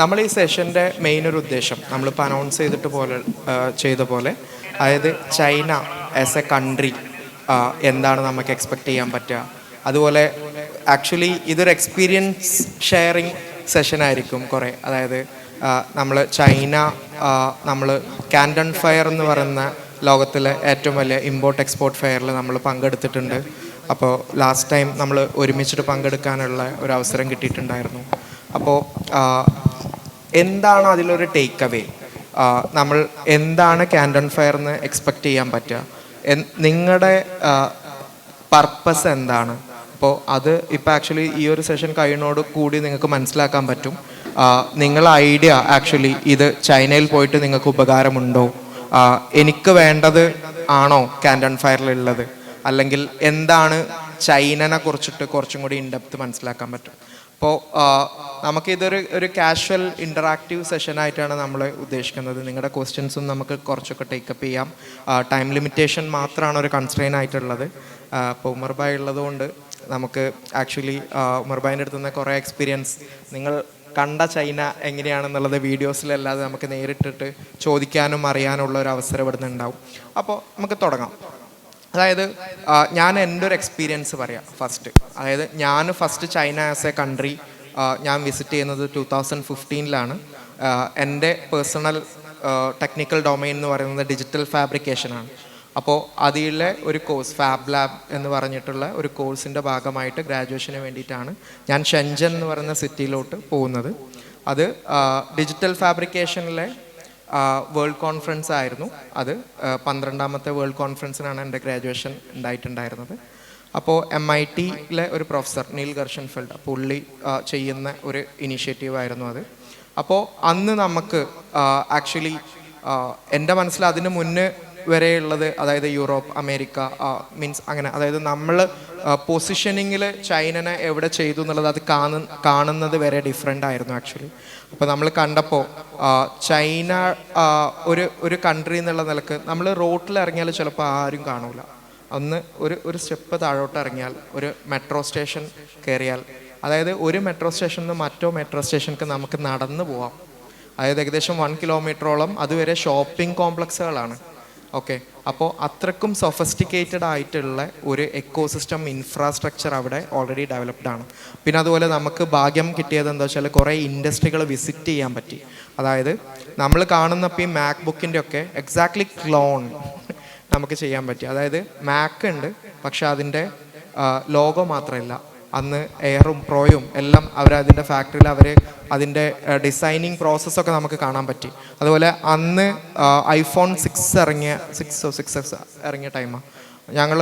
നമ്മൾ ഈ സെഷൻ്റെ മെയിൻ ഒരു ഉദ്ദേശം നമ്മളിപ്പോൾ അനൗൺസ് ചെയ്ത പോലെ അതായത് ചൈന ആസ് എ കൺട്രി എന്താണ് നമുക്ക് എക്സ്പെക്റ്റ് ചെയ്യാൻ പറ്റുക. അതുപോലെ ആക്ച്വലി ഇതൊരു എക്സ്പീരിയൻസ് ഷെയറിങ് സെഷനായിരിക്കും കുറേ. അതായത് നമ്മൾ ചൈന നമ്മൾ കാൻഡൺ ഫെയർ എന്ന് പറയുന്ന ലോകത്തിലെ ഏറ്റവും വലിയ ഇമ്പോർട്ട് എക്സ്പോർട്ട് ഫെയറിൽ നമ്മൾ പങ്കെടുത്തിട്ടുണ്ട്. അപ്പോൾ ലാസ്റ്റ് ടൈം നമ്മൾ ഒരുമിച്ചിട്ട് പങ്കെടുക്കാനുള്ള ഒരു അവസരം കിട്ടിയിട്ടുണ്ടായിരുന്നു. അപ്പോൾ എന്താണ് അതിലൊരു ടേക്ക് അവേ, നമ്മൾ എന്താണ് കാൻഡൺ ഫെയറിന് എക്സ്പെക്റ്റ് ചെയ്യാൻ പറ്റുക, നിങ്ങളുടെ പർപ്പസ് എന്താണ്. അപ്പോൾ അത് ഇപ്പോൾ ആക്ച്വലി ഈ ഒരു സെഷൻ കഴിയുന്നതോട് കൂടി നിങ്ങൾക്ക് മനസ്സിലാക്കാൻ പറ്റും. നിങ്ങളുടെ ഐഡിയ ആക്ച്വലി ഇത് ചൈനയിൽ പോയിട്ട് നിങ്ങൾക്ക് ഉപകാരമുണ്ടോ, എനിക്ക് വേണ്ടത് ആണോ കാൻഡൺ ഫെയറിലുള്ളത്, അല്ലെങ്കിൽ എന്താണ് ചൈനനെ കുറിച്ചിട്ട് കുറച്ചും കൂടി ഇൻഡെപ്ത് മനസ്സിലാക്കാൻ പറ്റും. അപ്പോൾ നമുക്കിതൊരു കാഷ്വൽ ഇൻ്ററാക്റ്റീവ് സെഷനായിട്ടാണ് നമ്മൾ ഉദ്ദേശിക്കുന്നത്. നിങ്ങളുടെ ക്വസ്റ്റ്യൻസും നമുക്ക് കുറച്ചൊക്കെ ടേക്കപ്പ് ചെയ്യാം. ടൈം ലിമിറ്റേഷൻ മാത്രമാണ് ഒരു കൺസ്ട്രെയിൻ ആയിട്ടുള്ളത്. അപ്പോൾ ഉമർ ഭായ് ഉള്ളതുകൊണ്ട് നമുക്ക് ആക്ച്വലി ഉമർ ഭായിൻ്റെ അടുത്ത് നിന്ന് കുറേ എക്സ്പീരിയൻസ്, നിങ്ങൾ കണ്ട ചൈന എങ്ങനെയാണെന്നുള്ളത് വീഡിയോസിലല്ലാതെ നമുക്ക് നേരിട്ടിട്ട് ചോദിക്കാനും അറിയാനുള്ള ഒരു അവസരം ഇവിടുന്ന് ഉണ്ടാവും. അപ്പോൾ നമുക്ക് തുടങ്ങാം. അതായത് ഞാൻ എൻ്റെ ഒരു എക്സ്പീരിയൻസ് പറയാം ഫസ്റ്റ്. അതായത് ഞാൻ first China as A country ഞാൻ വിസിറ്റ് ചെയ്യുന്നത് 2015 എൻ്റെ പേഴ്സണൽ ടെക്നിക്കൽ ഡൊമൈൻ എന്ന് പറയുന്നത് ഡിജിറ്റൽ ഫാബ്രിക്കേഷനാണ്. അപ്പോൾ അതിലെ ഒരു കോഴ്സ് ഫാബ് ലാബ് എന്ന് പറഞ്ഞിട്ടുള്ള ഒരു കോഴ്സിൻ്റെ ഭാഗമായിട്ട് ഗ്രാജുവേഷന് വേണ്ടിയിട്ടാണ് ഞാൻ ഷെൻജൻ എന്ന് പറയുന്ന സിറ്റിയിലോട്ട് പോകുന്നത്. അത് ഡിജിറ്റൽ ഫാബ്രിക്കേഷനിലെ വേൾഡ് കോൺഫറൻസ് ആയിരുന്നു. അത് 12ാമത്തെ വേൾഡ് കോൺഫറൻസിനാണ് എൻ്റെ ഗ്രാജുവേഷൻ ഉണ്ടായിട്ടുണ്ടായിരുന്നത്. അപ്പോൾ MITയിലെ ഒരു പ്രൊഫസർ നീൽ ഗർഷൻഫെൽഡ് പുള്ളി ചെയ്യുന്ന ഒരു ഇനീഷ്യേറ്റീവ് ആയിരുന്നു അത്. അപ്പോൾ അന്ന് നമുക്ക് ആക്ച്വലി എൻ്റെ മനസ്സിൽ അതിന് മുന്നേ വരെയുള്ളത്, അതായത് യൂറോപ്പ്, അമേരിക്ക മീൻസ് അങ്ങനെ, അതായത് നമ്മൾ പൊസിഷനിങ്ങിൽ ചൈനനെ എവിടെ ചെയ്തു എന്നുള്ളത് അത് കാണുന്നത് വരെ ഡിഫറെൻ്റ് ആയിരുന്നു ആക്ച്വലി. അപ്പോൾ നമ്മൾ കണ്ടപ്പോൾ ചൈന ഒരു കൺട്രി എന്നുള്ള നിലക്ക് നമ്മൾ റോട്ടിൽ ഇറങ്ങിയാൽ ചിലപ്പോൾ ആരും കാണൂല. അന്ന് ഒരു സ്റ്റെപ്പ് താഴോട്ട് ഇറങ്ങിയാൽ ഒരു മെട്രോ സ്റ്റേഷൻ കയറിയാൽ, അതായത് ഒരു മെട്രോ സ്റ്റേഷനിൽ നിന്ന് മറ്റോ മെട്രോ സ്റ്റേഷനിലേക്ക് നമുക്ക് നടന്നു പോവാം. അതായത് ഏകദേശം 1 കിലോമീറ്ററോളം അതുവരെ ഷോപ്പിംഗ് കോംപ്ലക്സുകളാണ്. ഓക്കെ, അപ്പോൾ അത്രക്കും സൊഫിസ്റ്റിക്കേറ്റഡ് ആയിട്ടുള്ള ഒരു എക്കോസിസ്റ്റം ഇൻഫ്രാസ്ട്രക്ചർ അവിടെ ഓൾറെഡി ഡെവലപ്ഡ് ആണ്. പിന്നെ അതുപോലെ നമുക്ക് ഭാഗ്യം കിട്ടിയത് എന്താ വെച്ചാൽ കുറേ ഇൻഡസ്ട്രികൾ വിസിറ്റ് ചെയ്യാൻ പറ്റി. അതായത് നമ്മൾ കാണുന്ന ഇപ്പോൾ ഈ മാക് ബുക്കിൻ്റെ ഒക്കെ എക്സാക്ട്ലി ക്ലോൺ നമുക്ക് ചെയ്യാൻ പറ്റി. അതായത് മാക്ക് ഉണ്ട്, പക്ഷെ അതിൻ്റെ ലോഗോ മാത്രമല്ല, അന്ന് എയറും പ്രോയും എല്ലാം അതിൻ്റെ ഫാക്ടറിയിൽ അതിൻ്റെ ഡിസൈനിങ് പ്രോസസ്സൊക്കെ നമുക്ക് കാണാൻ പറ്റി. അതുപോലെ അന്ന് iPhone 6 ഇറങ്ങിയ ടൈമാണ്. ഞങ്ങൾ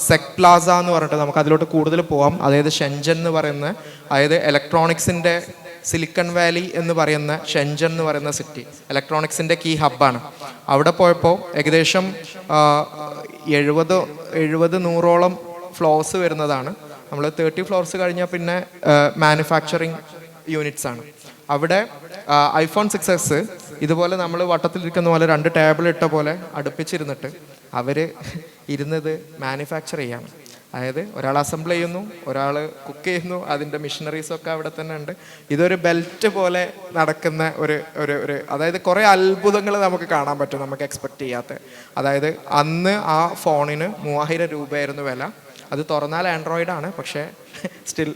സെക് പ്ലാസ എന്ന് പറഞ്ഞിട്ട് നമുക്ക് അതിലോട്ട് കൂടുതൽ പോവാം. അതായത് ഷെൻജൻ എന്ന് പറയുന്ന, അതായത് ഇലക്ട്രോണിക്സിൻ്റെ സിലിക്കൺ വാലി എന്ന് പറയുന്ന ഷെൻജൻ എന്ന് പറയുന്ന സിറ്റി ഇലക്ട്രോണിക്സിൻ്റെ കീ ഹബ്ബാണ്. അവിടെ പോയപ്പോൾ ഏകദേശം 70-100ഓളം ഫ്ലോർസ് വരുന്നതാണ്. നമ്മൾ 30 ഫ്ലോർസ് കഴിഞ്ഞാൽ പിന്നെ മാനുഫാക്ചറിങ് യൂണിറ്റ്സ് ആണ്. അവിടെ iPhone 6s ഇതുപോലെ നമ്മൾ വട്ടത്തിലിരിക്കുന്ന പോലെ 2 ടേബിൾ ഇട്ട പോലെ അടുപ്പിച്ചിരുന്നിട്ട് അവർ ഇരുന്നത് മാനുഫാക്ചർ ചെയ്യാണ്. അതായത് ഒരാൾ അസംബിൾ ചെയ്യുന്നു, ഒരാൾ കുക്ക് ചെയ്യുന്നു, അതിൻ്റെ മിഷനറീസൊക്കെ അവിടെ തന്നെ ഉണ്ട്. ഇതൊരു ബെൽറ്റ് പോലെ നടക്കുന്ന ഒരു അതായത് കുറേ അത്ഭുതങ്ങൾ നമുക്ക് കാണാൻ പറ്റും, നമുക്ക് എക്സ്പെക്റ്റ് ചെയ്യാത്ത. അതായത് അന്ന് ആ ഫോണിന് 3000 രൂപയായിരുന്നു വില. അത് തുറന്നാൽ ആൻഡ്രോയിഡാണ്, പക്ഷേ സ്റ്റിൽ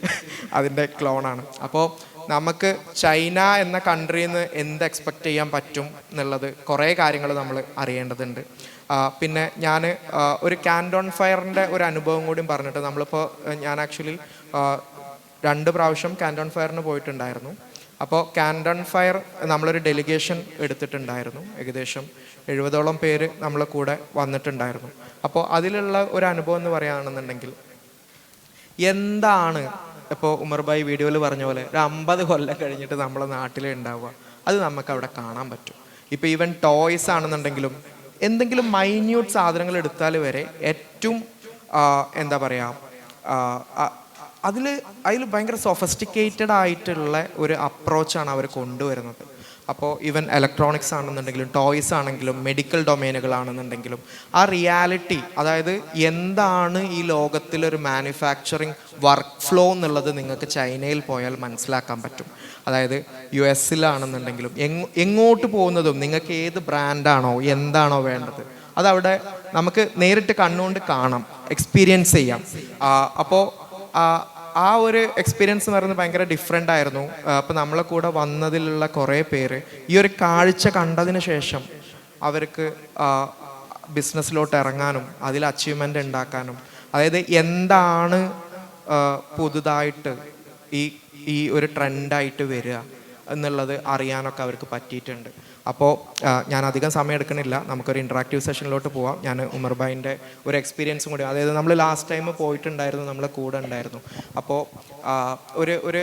അതിൻ്റെ ക്ലോണാണ്. അപ്പോൾ നമുക്ക് ചൈന എന്ന കൺട്രിയിൽ നിന്ന് എന്ത് എക്സ്പെക്റ്റ് ചെയ്യാൻ പറ്റും എന്നുള്ളത് കുറേ കാര്യങ്ങൾ നമ്മൾ അറിയേണ്ടതുണ്ട്. പിന്നെ ഞാൻ ഒരു കാൻഡൺ ഫെയറിൻ്റെ ഒരു അനുഭവം കൂടി പറഞ്ഞിട്ട്, നമ്മളിപ്പോൾ ഞാൻ ആക്ച്വലി 2 പ്രാവശ്യം കാൻഡൺ ഫെയറിന് പോയിട്ടുണ്ടായിരുന്നു. അപ്പോൾ കാൻഡൺ ഫെയർ നമ്മളൊരു ഡെലിഗേഷൻ എടുത്തിട്ടുണ്ടായിരുന്നു. ഏകദേശം 70ഓളം പേര് നമ്മളെ കൂടെ വന്നിട്ടുണ്ടായിരുന്നു. അപ്പോൾ അതിലുള്ള ഒരു അനുഭവം എന്ന് പറയുകയാണെന്നുണ്ടെങ്കിൽ, എന്താണ് ഇപ്പോൾ ഉമർ ഭായ് വീഡിയോയിൽ പറഞ്ഞ പോലെ ഒരു 50 കൊല്ലം കഴിഞ്ഞിട്ട് നമ്മളെ നാട്ടിൽ ഉണ്ടാവുക, അത് നമുക്ക് അവിടെ കാണാൻ പറ്റും. ഇപ്പോൾ ഈവൻ ടോയ്സ് ആണെന്നുണ്ടെങ്കിലും എന്തെങ്കിലും മൈന്യൂട്ട് സാധനങ്ങൾ എടുത്താൽ വരെ ഏറ്റവും എന്താ പറയുക, അതിൽ ഭയങ്കര സൊഫിസ്റ്റിക്കേറ്റഡ് ആയിട്ടുള്ള ഒരു അപ്രോച്ചാണ് അവർ കൊണ്ടുവരുന്നത്. അപ്പോൾ ഈവൻ ഇലക്ട്രോണിക്സ് ആണെന്നുണ്ടെങ്കിലും ടോയ്സ് ആണെങ്കിലും മെഡിക്കൽ ഡൊമൈനുകളാണെന്നുണ്ടെങ്കിലും ആ റിയാലിറ്റി, അതായത് എന്താണ് ഈ ലോകത്തിലൊരു മാനുഫാക്ചറിങ് വർക്ക് ഫ്ലോ എന്നുള്ളത് നിങ്ങൾക്ക് ചൈനയിൽ പോയാൽ മനസ്സിലാക്കാൻ പറ്റും. അതായത് യു എസിലാണെന്നുണ്ടെങ്കിലും എങ്ങോട്ട് പോകുന്നതും നിങ്ങൾക്ക് ഏത് ബ്രാൻഡാണോ എന്താണോ വേണ്ടത് അതവിടെ നമുക്ക് നേരിട്ട് കണ്ണുകൊണ്ട് കാണാം, എക്സ്പീരിയൻസ് ചെയ്യാം. അപ്പോൾ ആ ഒരു എക്സ്പീരിയൻസ് എന്ന് പറയുന്നത് ഭയങ്കര ഡിഫറെൻ്റ് ആയിരുന്നു. അപ്പോൾ നമ്മളെ കൂടെ വന്നതിലുള്ള കുറേ പേര് ഈ ഒരു കാഴ്ച കണ്ടതിന് ശേഷം അവർക്ക് ബിസിനസ്സിലോട്ട് ഇറങ്ങാനും അതിൽ അച്ചീവ്മെൻ്റ് ഉണ്ടാക്കാനും, അതായത് എന്താണ് പുതുതായിട്ട് ഈ ഒരു ട്രെൻഡായിട്ട് വരിക എന്നുള്ളത് അറിയാനൊക്കെ അവർക്ക് പറ്റിയിട്ടുണ്ട്. അപ്പോൾ ഞാൻ അധികം സമയം എടുക്കണില്ല, നമുക്കൊരു ഇൻട്രാക്റ്റീവ് സെഷനിലോട്ട് പോവാം. ഞാൻ ഉമർ ഭായിൻ്റെ ഒരു എക്സ്പീരിയൻസും കൂടി, അതായത് നമ്മൾ ലാസ്റ്റ് ടൈം പോയിട്ടുണ്ടായിരുന്നു, നമ്മളെ കൂടെ ഉണ്ടായിരുന്നു. അപ്പോൾ ഒരു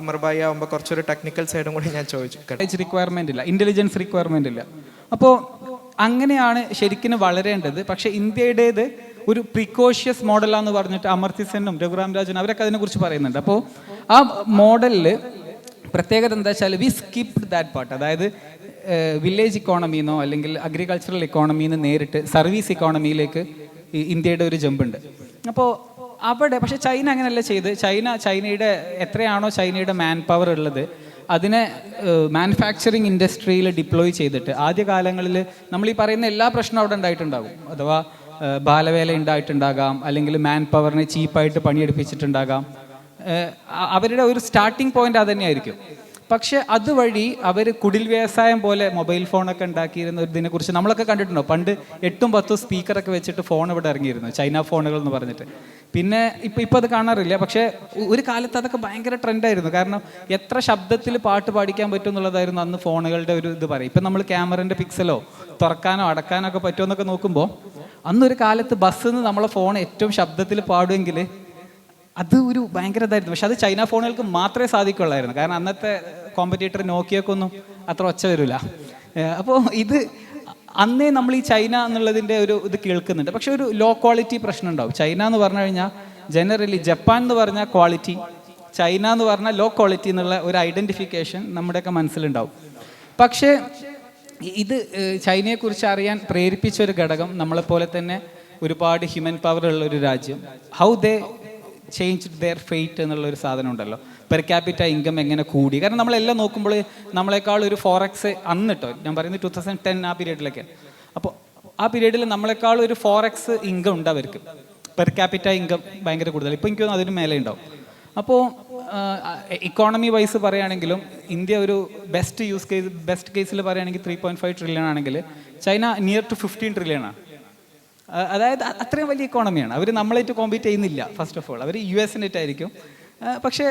ഉമർ ഭായി ആകുമ്പോൾ കുറച്ചൊരു ടെക്നിക്കൽ സൈഡും കൂടി ഞാൻ ചോദിച്ചു. റിക്വയർമെൻ്റ് ഇല്ല, ഇൻ്റലിജൻസ് റിക്വയർമെൻ്റ് ഇല്ല. അപ്പോൾ അങ്ങനെയാണ് ശരിക്കും വളരേണ്ടത്. പക്ഷേ ഇന്ത്യയുടേത് ഒരു പ്രിക്കോഷ്യസ് മോഡലാന്ന് പറഞ്ഞിട്ട് അമർത്യ സെന്നും രഘുറാം രാജനും അവരൊക്കെ അതിനെക്കുറിച്ച് പറയുന്നുണ്ട്. അപ്പോൾ ആ മോഡലിൽ പ്രത്യേകത എന്താ വെച്ചാൽ വി സ്കിപ്ഡ് ദാറ്റ് പാർട്ട്. അതായത് വില്ലേജ് ഇക്കോണമിന്നോ അല്ലെങ്കിൽ അഗ്രികൾച്ചറൽ ഇക്കോണമിന്ന് നേരിട്ട് സർവീസ് ഇക്കോണമിയിലേക്ക് ഇന്ത്യയുടെ ഒരു ജമ്പുണ്ട്. അപ്പോൾ അവിടെ പക്ഷേ ചൈന അങ്ങനെയല്ല ചെയ്ത്. ചൈനയുടെ എത്രയാണോ ചൈനയുടെ മാൻ പവർ ഉള്ളത് അതിനെ മാനുഫാക്ചറിങ് ഇൻഡസ്ട്രിയിൽ ഡിപ്ലോയ് ചെയ്തിട്ട് ആദ്യകാലങ്ങളിൽ നമ്മൾ ഈ പറയുന്ന എല്ലാ പ്രശ്നവും അവിടെ ഉണ്ടായിട്ടുണ്ടാകും. അഥവാ ബാലവേല ഉണ്ടായിട്ടുണ്ടാകാം, അല്ലെങ്കിൽ മാൻ പവറിനെ ചീപ്പായിട്ട് പണിയെടുപ്പിച്ചിട്ടുണ്ടാകാം. അവരുടെ ഒരു സ്റ്റാർട്ടിങ് പോയിന്റ് അത് തന്നെയായിരിക്കും. പക്ഷെ അതുവഴി അവർ കുടിൽ വ്യവസായം പോലെ മൊബൈൽ ഫോണൊക്കെ ഉണ്ടാക്കിയിരുന്ന ഒരു ഇതിനെക്കുറിച്ച് നമ്മളൊക്കെ കണ്ടിട്ടുണ്ടോ? പണ്ട് 8ഉം 10ഉം സ്പീക്കറൊക്കെ വെച്ചിട്ട് ഫോൺ ഇവിടെ ഇറങ്ങിയിരുന്നു, ചൈന ഫോണുകൾ എന്ന് പറഞ്ഞിട്ട്. പിന്നെ ഇപ്പം അത് കാണാറില്ല. പക്ഷേ ഒരു കാലത്ത് അതൊക്കെ ഭയങ്കര ട്രെൻഡായിരുന്നു. കാരണം എത്ര ശബ്ദത്തിൽ പാട്ട് പാടിക്കാൻ പറ്റും എന്നുള്ളതായിരുന്നു അന്ന് ഫോണുകളുടെ ഒരു ഇത് പറയും. ഇപ്പം നമ്മൾ ക്യാമറൻ്റെ പിക്സലോ തുറക്കാനോ അടക്കാനോ ഒക്കെ പറ്റുമോ എന്നൊക്കെ നോക്കുമ്പോൾ അന്നൊരു കാലത്ത് ബസ്സിൽ നിന്ന് നമ്മളെ ഫോൺ ഏറ്റവും ശബ്ദത്തിൽ പാടുമെങ്കിൽ അത് ഒരു ഭയങ്കര ഇതായിരുന്നു. പക്ഷെ അത് ചൈന ഫോണുകൾക്ക് മാത്രമേ സാധിക്കുള്ളായിരുന്നു. കാരണം അന്നത്തെ കോമ്പറ്റീറ്റർ നോക്കിയൊക്കൊന്നും അത്ര ഒച്ച വരില്ല. അപ്പോൾ ഇത് അന്നേ നമ്മൾ ഈ ചൈന എന്നുള്ളതിൻ്റെ ഒരു ഇത് കേൾക്കുന്നുണ്ട്. പക്ഷെ ഒരു ലോ ക്വാളിറ്റി പ്രശ്നം ഉണ്ടാവും. ചൈന എന്ന് പറഞ്ഞു കഴിഞ്ഞാൽ ജനറലി ജപ്പാൻ എന്ന് പറഞ്ഞാൽ ക്വാളിറ്റി, ചൈന എന്ന് പറഞ്ഞാൽ ലോ ക്വാളിറ്റി എന്നുള്ള ഒരു ഐഡൻറ്റിഫിക്കേഷൻ നമ്മുടെയൊക്കെ മനസ്സിലുണ്ടാവും. പക്ഷേ ഇത് ചൈനയെക്കുറിച്ച് അറിയാൻ പ്രേരിപ്പിച്ച ഒരു ഘടകം നമ്മളെപ്പോലെ തന്നെ ഒരുപാട് ഹ്യൂമൻ പവർ ഉള്ള ഒരു രാജ്യം, how they change there fate എന്നുള്ളൊരു സാധനം ഉണ്ടല്ലോ. പെർ ക്യാപിറ്റ ഇൻകം എങ്ങനെ കൂടി. കാരണം നമ്മളെല്ലാം നോക്കുമ്പോൾ നമ്മളെക്കാൾ ഒരു 4x അന്ന് കേട്ടോ, ഞാൻ പറയുന്നത് 2010 ആ പീരീഡിലൊക്കെ. അപ്പോൾ ആ പീരീഡിൽ നമ്മളെക്കാൾ ഒരു 4x ഇൻകം ഉണ്ട് അവർക്ക്. പെർ ക്യാപിറ്റ ഇൻകം ഭയങ്കര കൂടുതൽ. ഇപ്പോൾ എനിക്ക് തോന്നുന്നു അതിന് മേലെ ഉണ്ടാവും. അപ്പോൾ ഇക്കോണമി വൈസ് പറയുകയാണെങ്കിലും ഇന്ത്യ ഒരു ബെസ്റ്റ് കേസിൽ പറയുകയാണെങ്കിൽ 3.5 ട്രില്യൺ ആണെങ്കിൽ ചൈന നിയർ ടു 15 ട്രില്യൺ ആണ്. അതായത് അത്രയും വലിയ ഇക്കോണമിയാണ്. അവർ നമ്മളായിട്ട് കോമ്പീറ്റ് ചെയ്യുന്നില്ല. ഫസ്റ്റ് ഓഫ് ഓൾ അവർ US-നായിട്ടായിരിക്കും. പക്ഷേ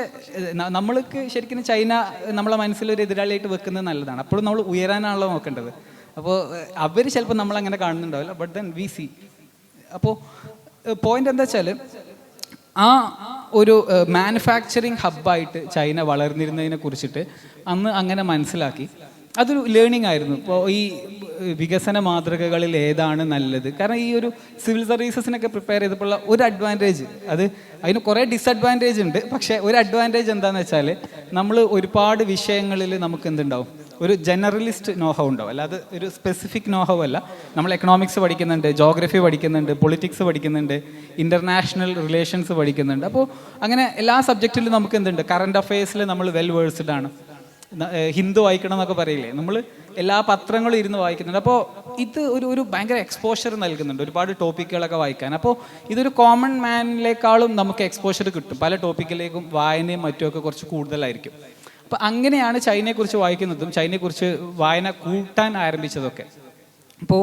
നമ്മൾക്ക് ശരിക്കും ചൈന നമ്മളെ മനസ്സിലൊരു എതിരാളിയായിട്ട് വെക്കുന്നത് നല്ലതാണ്. അപ്പോഴും നമ്മൾ ഉയരാനാണല്ലോ നോക്കേണ്ടത്. അപ്പോൾ അവർ ചിലപ്പോൾ നമ്മളങ്ങനെ കാണുന്നുണ്ടാവില്ല, ബട്ട് ദെൻ വി സി. അപ്പോൾ പോയിന്റ് എന്താ വെച്ചാൽ ആ ഒരു മാനുഫാക്ചറിങ് ഹബ്ബായിട്ട് ചൈന വളർന്നിരുന്നതിനെ കുറിച്ചിട്ട് അന്ന് അങ്ങനെ മനസ്സിലാക്കി. അതൊരു ലേണിംഗ് ആയിരുന്നു. ഇപ്പോൾ ഈ വികസന മാതൃകകളിൽ ഏതാണ് നല്ലത്? കാരണം ഈ ഒരു സിവിൽ സർവീസസിനൊക്കെ പ്രിപ്പയർ ചെയ്തപ്പോൾ ഒരു അഡ്വാൻറ്റേജ്, അതിന് കുറേ ഡിസഡ്വാൻറ്റേജ് ഉണ്ട്. പക്ഷേ ഒരു അഡ്വാൻറ്റേജ് എന്താണെന്ന് വെച്ചാൽ നമ്മൾ ഒരുപാട് വിഷയങ്ങളിൽ നമുക്ക് എന്തുണ്ടാവും, ഒരു ജനറലിസ്റ്റ് നോഹൗ ഉണ്ടാവും. അല്ലാതെ ഒരു സ്പെസിഫിക് നോഹൗ അല്ല. നമ്മൾ എക്കണോമിക്സ് പഠിക്കുന്നുണ്ട്, ജോഗ്രഫി പഠിക്കുന്നുണ്ട്, പൊളിറ്റിക്സ് പഠിക്കുന്നുണ്ട്, ഇൻ്റർനാഷണൽ റിലേഷൻസ് പഠിക്കുന്നുണ്ട്. അപ്പോൾ അങ്ങനെ എല്ലാ സബ്ജക്റ്റിലും നമുക്ക് എന്തുണ്ട്, കറണ്ട് അഫയേഴ്സിൽ നമ്മൾ വെൽ വേഴ്സ്ഡ് ആണ്. ഹിന്ദു വായിക്കണം എന്നൊക്കെ പറയില്ലേ, നമ്മൾ എല്ലാ പത്രങ്ങളും ഇരുന്ന് വായിക്കുന്നുണ്ട്. അപ്പോൾ ഇത് ഒരു ഭയങ്കര എക്സ്പോഷർ നൽകുന്നുണ്ട് ഒരുപാട് ടോപ്പിക്കുകളൊക്കെ വായിക്കാൻ. അപ്പോൾ ഇതൊരു കോമൺ മാനിലേക്കാളും നമുക്ക് എക്സ്പോഷർ കിട്ടും. പല ടോപ്പിക്കിലേക്കും വായനയും മറ്റുമൊക്കെ കുറച്ച് കൂടുതലായിരിക്കും. അപ്പോൾ അങ്ങനെയാണ് ചൈനയെക്കുറിച്ച് വായിക്കുന്നതും ചൈനയെക്കുറിച്ച് വായന കൂട്ടാൻ ആരംഭിച്ചതൊക്കെ. അപ്പോൾ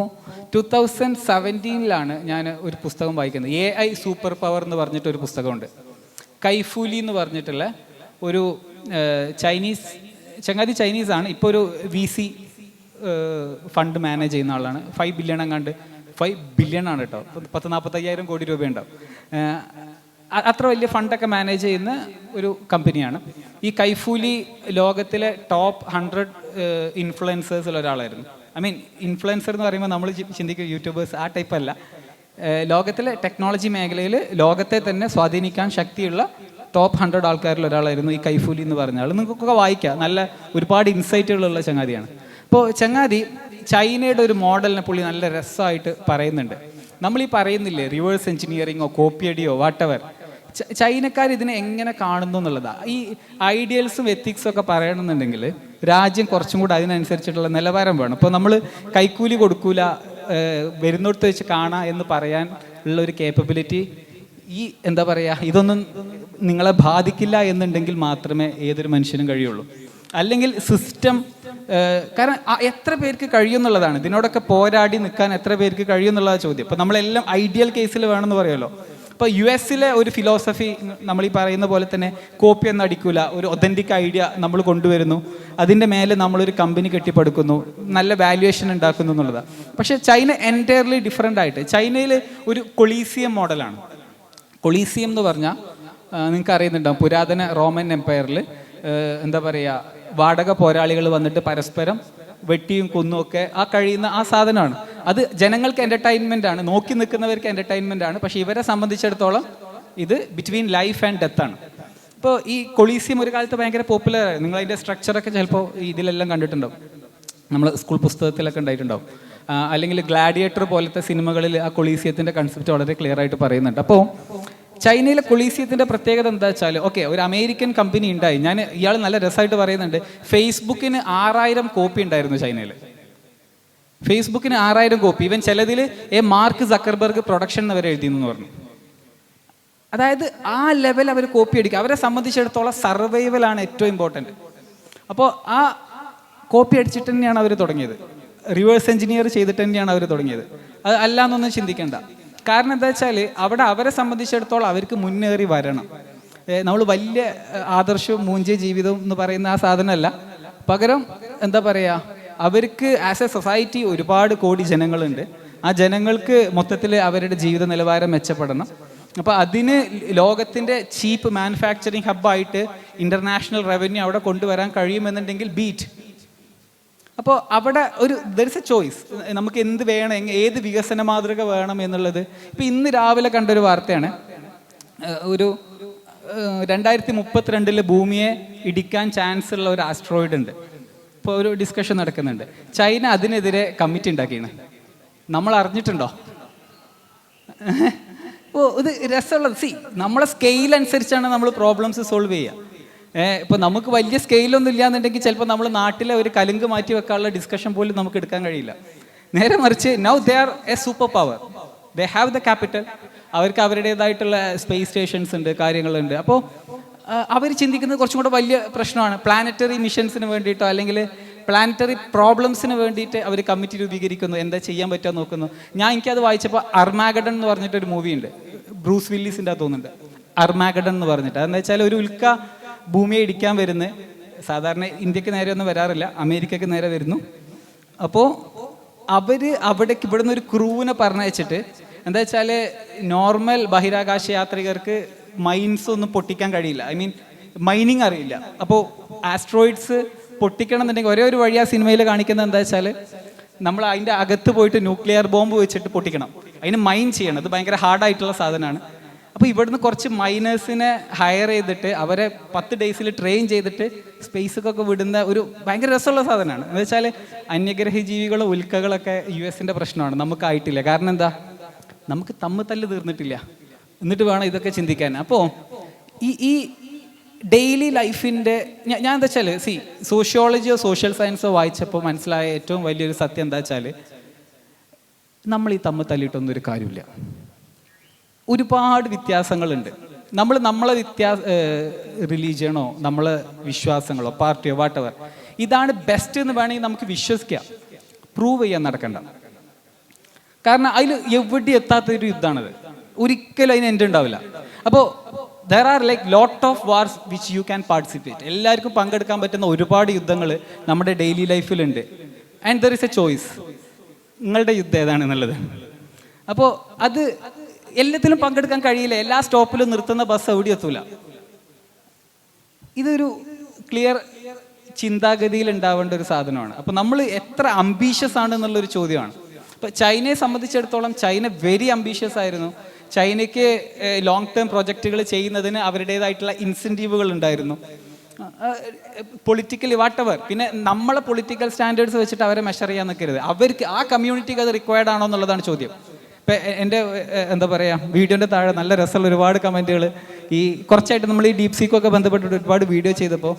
2017 ഞാൻ ഒരു പുസ്തകം വായിക്കുന്നത്. AI സൂപ്പർ പവർ എന്ന് പറഞ്ഞിട്ടൊരു പുസ്തകമുണ്ട്. കൈഫൂലി എന്ന് പറഞ്ഞിട്ടുള്ള ഒരു ചൈനീസാണ്. ഇപ്പോൾ ഒരു VC ഫണ്ട് മാനേജ് ചെയ്യുന്ന ആളാണ്. 5 ബില്യൺ എങ്ങാണ്ട്, 5 ബില്യൺ ആണ് കേട്ടോ, 40-45,000 കോടി രൂപയുണ്ടാവും. അത്ര വലിയ ഫണ്ടൊക്കെ മാനേജ് ചെയ്യുന്ന ഒരു കമ്പനിയാണ്. ഈ കൈഫൂലി ലോകത്തിലെ ടോപ്പ് 100 ഇൻഫ്ലുവൻസേഴ്സിൽ ഒരാളായിരുന്നു. ഇൻഫ്ലുവൻസർ എന്ന് പറയുമ്പോൾ നമ്മൾ ചിന്തിക്കും യൂട്യൂബേഴ്സ്, ആ ടൈപ്പ് അല്ല. ലോകത്തിലെ ടെക്നോളജി മേഖലയിൽ ലോകത്തെ തന്നെ സ്വാധീനിക്കാൻ ശക്തിയുള്ള ടോപ്പ് 100 ആൾക്കാരിൽ ഒരാളായിരുന്നു ഈ കൈഫൂലി എന്ന് പറഞ്ഞ ആൾ. നിങ്ങൾക്കൊക്കെ വായിക്കാം, നല്ല ഒരുപാട് ഇൻസൈറ്റുകളുള്ള ചങ്ങാതിയാണ്. അപ്പോൾ ചങ്ങാതി ചൈനയുടെ ഒരു മോഡലിനെ പുള്ളി നല്ല രസമായിട്ട് പറയുന്നുണ്ട്. നമ്മൾ ഈ പറയുന്നില്ലേ റിവേഴ്സ് എഞ്ചിനീയറിങ്ങോ കോപ്പിയടിയോ വാട്ടവർ, ചൈനക്കാർ ഇതിനെ എങ്ങനെ കാണുന്നു എന്നുള്ളതാണ്. ഈ ഐഡിയൽസും എത്തിക്സും ഒക്കെ പറയണമെന്നുണ്ടെങ്കിൽ രാജ്യം കുറച്ചും കൂടെ അതിനനുസരിച്ചിട്ടുള്ള നിലവാരം വേണം. ഇപ്പോൾ നമ്മൾ കൈക്കൂലി കൊടുക്കൂല, വരുന്നിടത്ത് വെച്ച് കാണാം എന്ന് പറയാൻ ഉള്ള ഒരു കേപ്പബിലിറ്റി, ഈ എന്താ പറയുക, ഇതൊന്നും നിങ്ങളെ ബാധിക്കില്ല എന്നുണ്ടെങ്കിൽ മാത്രമേ ഏതൊരു മനുഷ്യനും കഴിയുള്ളൂ. അല്ലെങ്കിൽ സിസ്റ്റം, കാരണം എത്ര പേർക്ക് കഴിയുമെന്നുള്ളതാണ്, ഇതിനോടൊക്കെ പോരാടി നിൽക്കാൻ എത്ര പേർക്ക് കഴിയുമെന്നുള്ളതാണ് ചോദ്യം. ഇപ്പോൾ നമ്മളെല്ലാം ഐഡിയൽ കേസിൽ വേണമെന്ന് പറയുമല്ലോ. ഇപ്പോൾ US ഒരു ഫിലോസഫി നമ്മൾ ഈ പറയുന്ന പോലെ തന്നെ കോപ്പി ഒന്നും അടിക്കൂല, ഒരു ഒതൻറ്റിക് ഐഡിയ നമ്മൾ കൊണ്ടുവരുന്നു, അതിൻ്റെ മേലെ നമ്മളൊരു കമ്പനി കെട്ടിപ്പടുക്കുന്നു, നല്ല വാല്യുവേഷൻ ഉണ്ടാക്കുന്നു എന്നുള്ളതാണ്. പക്ഷേ ചൈന എൻറ്റയർലി ഡിഫറെൻ്റ് ആയിട്ട്, ചൈനയിൽ ഒരു കൊളീസിയം മോഡലാണ്. കൊളീസിയം എന്ന് പറഞ്ഞാൽ നിങ്ങൾക്ക് അറിയുന്നുണ്ടാവും, പുരാതന റോമൻ എംപയറിൽ എന്താ പറയുക, വാടക പോരാളികൾ വന്നിട്ട് പരസ്പരം വെട്ടിയും കുന്നും ഒക്കെ കഴിയുന്ന ആ സാധനമാണ്. അത് ജനങ്ങൾക്ക് എൻ്റർടൈൻമെൻ്റ് ആണ്, നോക്കി നിൽക്കുന്നവർക്ക് എൻ്റർടൈൻമെൻ്റ് ആണ്. പക്ഷേ ഇവരെ സംബന്ധിച്ചിടത്തോളം ഇത് ബിറ്റ്വീൻ ലൈഫ് ആൻഡ് ഡെത്ത് ആണ്. ഇപ്പോൾ ഈ കൊളീസിയം ഒരു കാലത്ത് ഭയങ്കര പോപ്പുലർ ആയിരുന്നു. നിങ്ങൾ അതിൻ്റെ സ്ട്രക്ചറൊക്കെ ചിലപ്പോൾ ഇതിലെല്ലാം കണ്ടിട്ടുണ്ടാവും, നമ്മൾ സ്കൂൾ പുസ്തകത്തിലൊക്കെ ഉണ്ടായിട്ടുണ്ടാവും. അല്ലെങ്കിൽ ഗ്ലാഡിയേറ്റർ പോലത്തെ സിനിമകളിൽ ആ കൊളീസിയത്തിൻ്റെ കൺസെപ്റ്റ് വളരെ ക്ലിയർ ആയിട്ട് പറയുന്നുണ്ട്. അപ്പോൾ ചൈനയിലെ കൊളീസിയത്തിൻ്റെ പ്രത്യേകത എന്താ വെച്ചാൽ, ഓക്കെ, ഒരു അമേരിക്കൻ കമ്പനി ഉണ്ടായി. ഇയാൾ നല്ല രസമായിട്ട് പറയുന്നുണ്ട്, ഫേസ്ബുക്കിന് 6000 കോപ്പി ഉണ്ടായിരുന്നു ചൈനയിൽ. ഫേസ്ബുക്കിന് 6000 കോപ്പി. ഇവൻ ചിലതിൽ മാർക്ക് സക്കർബർഗ് പ്രൊഡക്ഷൻ എന്നവരെ എഴുതിയെന്ന് പറഞ്ഞു. അതായത് ആ ലെവൽ അവർ കോപ്പി അടിക്കുക. അവരെ സംബന്ധിച്ചിടത്തോളം സർവൈവലാണ് ഏറ്റവും ഇമ്പോർട്ടൻറ്റ്. അപ്പോൾ ആ കോപ്പി അടിച്ചിട്ട് തന്നെയാണ് അവർ തുടങ്ങിയത്, റിവേഴ്സ് എഞ്ചിനീയർ ചെയ്തിട്ട് തന്നെയാണ് അവർ തുടങ്ങിയത്. അത് അല്ലാന്നൊന്നും ചിന്തിക്കേണ്ട. കാരണം എന്താ വെച്ചാൽ അവിടെ അവരെ സംബന്ധിച്ചിടത്തോളം അവർക്ക് മുന്നേറി വരണം. നമ്മൾ വലിയ ആദർശവും മൂഞ്ചിയ ജീവിതവും എന്ന് പറയുന്ന ആ സാധനമല്ല. പകരം എന്താ പറയുക, അവർക്ക് ആസ് എ സൊസൈറ്റി ഒരുപാട് കോടി ജനങ്ങളുണ്ട്. ആ ജനങ്ങൾക്ക് മൊത്തത്തിൽ അവരുടെ ജീവിത നിലവാരം മെച്ചപ്പെടണം. അപ്പോൾ അതിന് ലോകത്തിൻ്റെ ചീപ്പ് മാനുഫാക്ചറിങ് ഹബ്ബായിട്ട് ഇൻ്റർനാഷണൽ റവന്യൂ അവിടെ കൊണ്ടുവരാൻ കഴിയുമെന്നുണ്ടെങ്കിൽ ബീറ്റ്. അപ്പോൾ അവിടെ ദർ ഇസ് എ ചോയ്സ്, നമുക്ക് എന്ത് വേണം, ഏത് വികസന മാതൃക വേണം എന്നുള്ളത്. ഇപ്പോൾ ഇന്ന് രാവിലെ കണ്ടൊരു വാർത്തയാണ്, ഒരു 2032 ഭൂമിയെ ഇടിക്കാൻ ചാൻസ് ഉള്ള ഒരു ആസ്ട്രോയിഡ് ഉണ്ട്. ഇപ്പോൾ ഒരു ഡിസ്കഷൻ നടക്കുന്നുണ്ട്. ചൈന അതിനെതിരെ കമ്മിറ്റി ഉണ്ടാക്കിയാണ്. നമ്മൾ അറിഞ്ഞിട്ടുണ്ടോ? അപ്പോൾ ഇത് രസമുള്ളത്, നമ്മളെ സ്കെയിൽ അനുസരിച്ചാണ് നമ്മൾ പ്രോബ്ലംസ് സോൾവ് ചെയ്യുക. ഇപ്പോൾ നമുക്ക് വലിയ സ്കെയിലൊന്നും ഇല്ലാന്നുണ്ടെങ്കിൽ ചിലപ്പോൾ നമ്മൾ നാട്ടിലെ ഒരു കലുങ്ക് മാറ്റി വെക്കാനുള്ള ഡിസ്കഷൻ പോലും നമുക്ക് എടുക്കാൻ കഴിയില്ല. നേരെ മറിച്ച് now they are A super power, they have the capital, അവർക്ക് അവരുടേതായിട്ടുള്ള സ്പേസ് സ്റ്റേഷൻസ് ഉണ്ട്, കാര്യങ്ങളുണ്ട്. അപ്പോൾ അവർ ചിന്തിക്കുന്നത് കുറച്ചും കൂടെ വലിയ പ്രശ്നമാണ്. പ്ലാനറ്ററി മിഷൻസിന് വേണ്ടിയിട്ടോ അല്ലെങ്കിൽ പ്ലാനറ്ററി പ്രോബ്ലംസിന് വേണ്ടിയിട്ട് അവർ കമ്മിറ്റി രൂപീകരിക്കുന്നു, എന്താ ചെയ്യാൻ പറ്റുക നോക്കുന്നു. എനിക്കത് വായിച്ചപ്പോൾ അർമാഗഡൺ എന്ന് പറഞ്ഞിട്ടൊരു മൂവി ഉണ്ട്, ബ്രൂസ് വില്ലിസിൻ്റെ തോന്നുന്നുണ്ട്, അർമാഗഡൺ എന്ന് പറഞ്ഞിട്ട്. അതെന്ന് വെച്ചാൽ ഒരു ഉൽക്ക ഭൂമിയെ ഇടിക്കാൻ വരുന്നത്, സാധാരണ ഇന്ത്യക്ക് നേരെ ഒന്നും വരാറില്ല, അമേരിക്കക്ക് നേരെ വരുന്നു. അപ്പോൾ അവിടേക്ക് ഇവിടുന്ന് ഒരു ക്രൂവിനെ പറഞ്ഞയച്ചിട്ട്, എന്താ വെച്ചാൽ നോർമൽ ബഹിരാകാശ യാത്രികർക്ക് മൈൻസ് ഒന്നും പൊട്ടിക്കാൻ കഴിയില്ല, ഐ മീൻ മൈനിങ് അറിയില്ല. അപ്പോൾ ആസ്ട്രോയിഡ്സ് പൊട്ടിക്കണം എന്നുണ്ടെങ്കിൽ ഒരേ ഒരു വഴി ആ സിനിമയിൽ കാണിക്കുന്നത് എന്താ വെച്ചാൽ, നമ്മൾ അതിൻ്റെ അകത്ത് പോയിട്ട് ന്യൂക്ലിയർ ബോംബ് വെച്ചിട്ട് പൊട്ടിക്കണം, അതിന് മൈൻ ചെയ്യണം. അത് ഭയങ്കര ഹാർഡായിട്ടുള്ള സാധനമാണ്. അപ്പോൾ ഇവിടുന്ന് കുറച്ച് മൈനേഴ്സിനെ ഹയർ ചെയ്തിട്ട് അവരെ 10 ഡേയ്സിൽ ട്രെയിൻ ചെയ്തിട്ട് സ്പേസിലൊക്കെ വിടുന്ന ഒരു ഭയങ്കര രസമുള്ള സാധനമാണ്. എന്ന് വെച്ചാൽ അന്യഗ്രഹ ജീവികളോ ഉൽക്കകളൊക്കെ US പ്രശ്നമാണ്, നമുക്കായിട്ടില്ല. കാരണം എന്താ, നമുക്ക് തല്ല് തീർന്നിട്ടില്ല, എന്നിട്ട് വേണം ഇതൊക്കെ ചിന്തിക്കാൻ. അപ്പോൾ ഈ ഡെയിലി ലൈഫിൻ്റെ ഞാൻ എന്താ വെച്ചാൽ സോഷ്യോളജിയോ സോഷ്യൽ സയൻസോ വായിച്ചപ്പോൾ മനസ്സിലായ ഏറ്റവും വലിയൊരു സത്യം എന്താ വെച്ചാൽ, നമ്മൾ ഈ തല്ലിയിട്ടൊന്നും ഒരു കാര്യമില്ല. ഒരുപാട് വ്യത്യാസങ്ങളുണ്ട്. നമ്മളെ റിലീജിയനോ നമ്മളെ വിശ്വാസങ്ങളോ പാർട്ടിയോ വാട്ടവർ ഇതാണ് ബെസ്റ്റ് എന്ന് വേണമെങ്കിൽ നമുക്ക് വിശ്വസിക്കാം, പ്രൂവ് ചെയ്യാൻ നടക്കണ്ട. കാരണം അതിൽ എവിടെ എത്താത്തൊരു യുദ്ധമാണത്, ഒരിക്കലും അതിന് എൻഡ് ഉണ്ടാവില്ല. അപ്പോൾ there are like lot of wars which you can participate. എല്ലാവർക്കും പങ്കെടുക്കാൻ പറ്റുന്ന ഒരുപാട് യുദ്ധങ്ങൾ നമ്മുടെ ഡെയിലി ലൈഫിലുണ്ട്. And there is a choice, നിങ്ങളുടെ യുദ്ധം ഏതാണെന്നുള്ളത്. അപ്പോൾ അത് എല്ലാത്തിലും പങ്കെടുക്കാൻ കഴിയില്ല, എല്ലാ സ്റ്റോപ്പിലും നിർത്തുന്ന ബസ് എവിടെ എത്തൂല. ഇതൊരു ക്ലിയർ ചിന്താഗതിയിൽ ഉണ്ടാവേണ്ട ഒരു സാധനമാണ്. അപ്പോൾ നമ്മൾ എത്ര അംബീഷ്യസ് ആണ് എന്നുള്ളൊരു ചോദ്യമാണ്. ഇപ്പോൾ ചൈനയെ സംബന്ധിച്ചിടത്തോളം ചൈന വെരി അംബീഷ്യസ് ആയിരുന്നു. ചൈനയ്ക്ക് ലോങ് ടേം പ്രൊജക്റ്റുകൾ ചെയ്യുന്നതിന് അവരുടേതായിട്ടുള്ള ഇൻസെൻറ്റീവുകൾ ഉണ്ടായിരുന്നു, പൊളിറ്റിക്കലി വാട്ടെവർ. പിന്നെ നമ്മളെ പൊളിറ്റിക്കൽ സ്റ്റാൻഡേർഡ്സ് വെച്ചിട്ട് അവരെ മെഷർ ചെയ്യാൻ നിൽക്കരുത്. അവർക്ക് ആ കമ്മ്യൂണിറ്റിക്ക് അത് റിക്വയർഡ് ആണോ എന്നുള്ളതാണ് ചോദ്യം. ഇപ്പം എൻ്റെ എന്താ പറയുക, വീഡിയോൻ്റെ താഴെ നല്ല രസമുള്ള ഒരുപാട് കമൻറ്റുകൾ, ഈ കുറച്ചായിട്ട് നമ്മൾ ഈ ഡീപ് സീക്കൊക്കെ ബന്ധപ്പെട്ടിട്ട് ഒരുപാട് വീഡിയോ ചെയ്തപ്പോൾ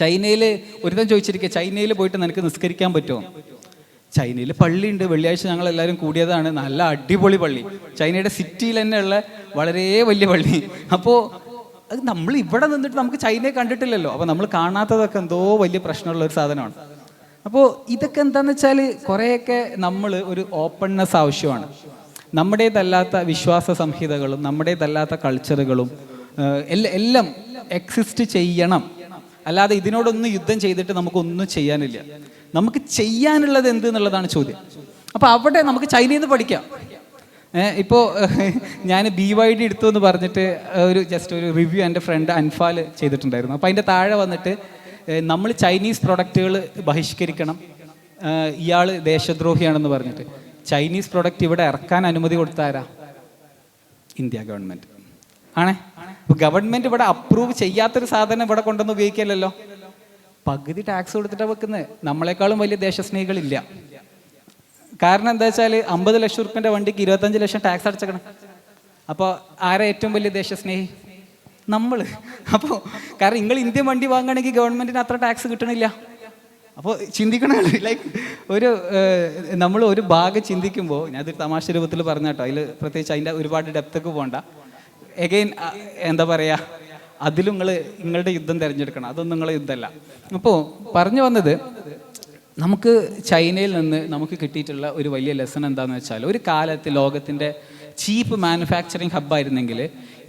ചൈനയിൽ ഒരുത്തം ചോദിച്ചിരിക്കുക, ചൈനയിൽ പോയിട്ട് നിനക്ക് നിസ്കരിക്കാൻ പറ്റുമോ? ചൈനയിൽ പള്ളിയുണ്ട്, വെള്ളിയാഴ്ച ഞങ്ങൾ എല്ലാവരും കൂടിയതാണ്, നല്ല അടിപൊളി പള്ളി, ചൈനയുടെ സിറ്റിയിൽ തന്നെ ഉള്ള വളരെ വലിയ പള്ളി. അപ്പോൾ അത് നമ്മൾ ഇവിടെ നിന്നിട്ട് നമുക്ക് ചൈനയെ കണ്ടിട്ടില്ലല്ലോ, അപ്പോൾ നമ്മൾ കാണാത്തതൊക്കെ എന്തോ വലിയ പ്രശ്നമുള്ള ഒരു സാധനമാണ്. അപ്പോൾ ഇതൊക്കെ എന്താണെന്ന് വെച്ചാൽ കുറേയൊക്കെ നമ്മൾ ഒരു ഓപ്പൺനെസ് ആവശ്യമാണ്. നമ്മുടേതല്ലാത്ത വിശ്വാസ സംഹിതകളും നമ്മുടേതല്ലാത്ത കൾച്ചറുകളും എല്ലാം എക്സിസ്റ്റ് ചെയ്യണം. അല്ലാതെ ഇതിനോടൊന്നും യുദ്ധം ചെയ്തിട്ട് നമുക്കൊന്നും ചെയ്യാനില്ല. നമുക്ക് ചെയ്യാനുള്ളത് എന്ത് എന്നുള്ളതാണ് ചോദ്യം. അപ്പോൾ അവിടെ നമുക്ക് ചൈനയിൽ നിന്ന് പഠിക്കാം. ഇപ്പോൾ ഞാൻ BYD എടുത്തു എന്ന് പറഞ്ഞിട്ട് ജസ്റ്റ് ഒരു റിവ്യൂ എൻ്റെ ഫ്രണ്ട് അൻഫാൽ ചെയ്തിട്ടുണ്ടായിരുന്നു. അപ്പോൾ അതിൻ്റെ താഴെ വന്നിട്ട് നമ്മൾ ചൈനീസ് പ്രൊഡക്റ്റുകൾ ബഹിഷ്കരിക്കണം, ഇയാൾ ദേശദ്രോഹിയാണെന്ന് പറഞ്ഞിട്ട്. ചൈനീസ് പ്രൊഡക്റ്റ് ഇവിടെ ഇറക്കാൻ അനുമതി കൊടുത്താരാ? ഇന്ത്യ ഗവൺമെൻറ് ആണേ. ഇപ്പോൾ ഗവൺമെൻറ് ഇവിടെ അപ്രൂവ് ചെയ്യാത്തൊരു സാധനം ഇവിടെ കൊണ്ടുവന്ന് ഉപയോഗിക്കില്ലല്ലോ. പകുതി ടാക്സ് കൊടുത്തിട്ടാണ് വെക്കുന്നത്. നമ്മളെക്കാളും വലിയ ദേശസ്നേഹികളില്ല. കാരണം എന്താ വെച്ചാൽ 50 ലക്ഷം റുപ്യൻ്റെ വണ്ടിക്ക് 25 ലക്ഷം ടാക്സ് അടച്ചേക്കണം. അപ്പോൾ ആരാ ഏറ്റവും വലിയ ദേശസ്നേഹി? നമ്മൾ. അപ്പോൾ കാരണം നിങ്ങൾ ഇന്ത്യൻ വണ്ടി വാങ്ങുകയാണെങ്കിൽ ഗവൺമെൻറ്റിന് അത്ര ടാക്സ് കിട്ടണില്ല. അപ്പോൾ ചിന്തിക്കണം. നമ്മൾ ഒരു ഭാഗം ചിന്തിക്കുമ്പോൾ, ഞാനതൊരു തമാശ രൂപത്തിൽ പറഞ്ഞ കേട്ടോ, അതിൽ പ്രത്യേകിച്ച് അതിൻ്റെ ഒരുപാട് ഡെപ്തൊക്കെ പോകണ്ട. എഗെയിൻ എന്താ പറയുക, അതിലും നിങ്ങളുടെ യുദ്ധം തിരഞ്ഞെടുക്കണം, അതൊന്നും നിങ്ങളെ യുദ്ധമല്ല. അപ്പോൾ പറഞ്ഞു വന്നത്, നമുക്ക് ചൈനയിൽ നിന്ന് നമുക്ക് കിട്ടിയിട്ടുള്ള ഒരു വലിയ ലെസൺ എന്താണെന്ന് വെച്ചാൽ, ഒരു കാലത്ത് ലോകത്തിൻ്റെ ചീപ്പ് മാനുഫാക്ചറിങ് ഹബ്ബായിരുന്നെങ്കിൽ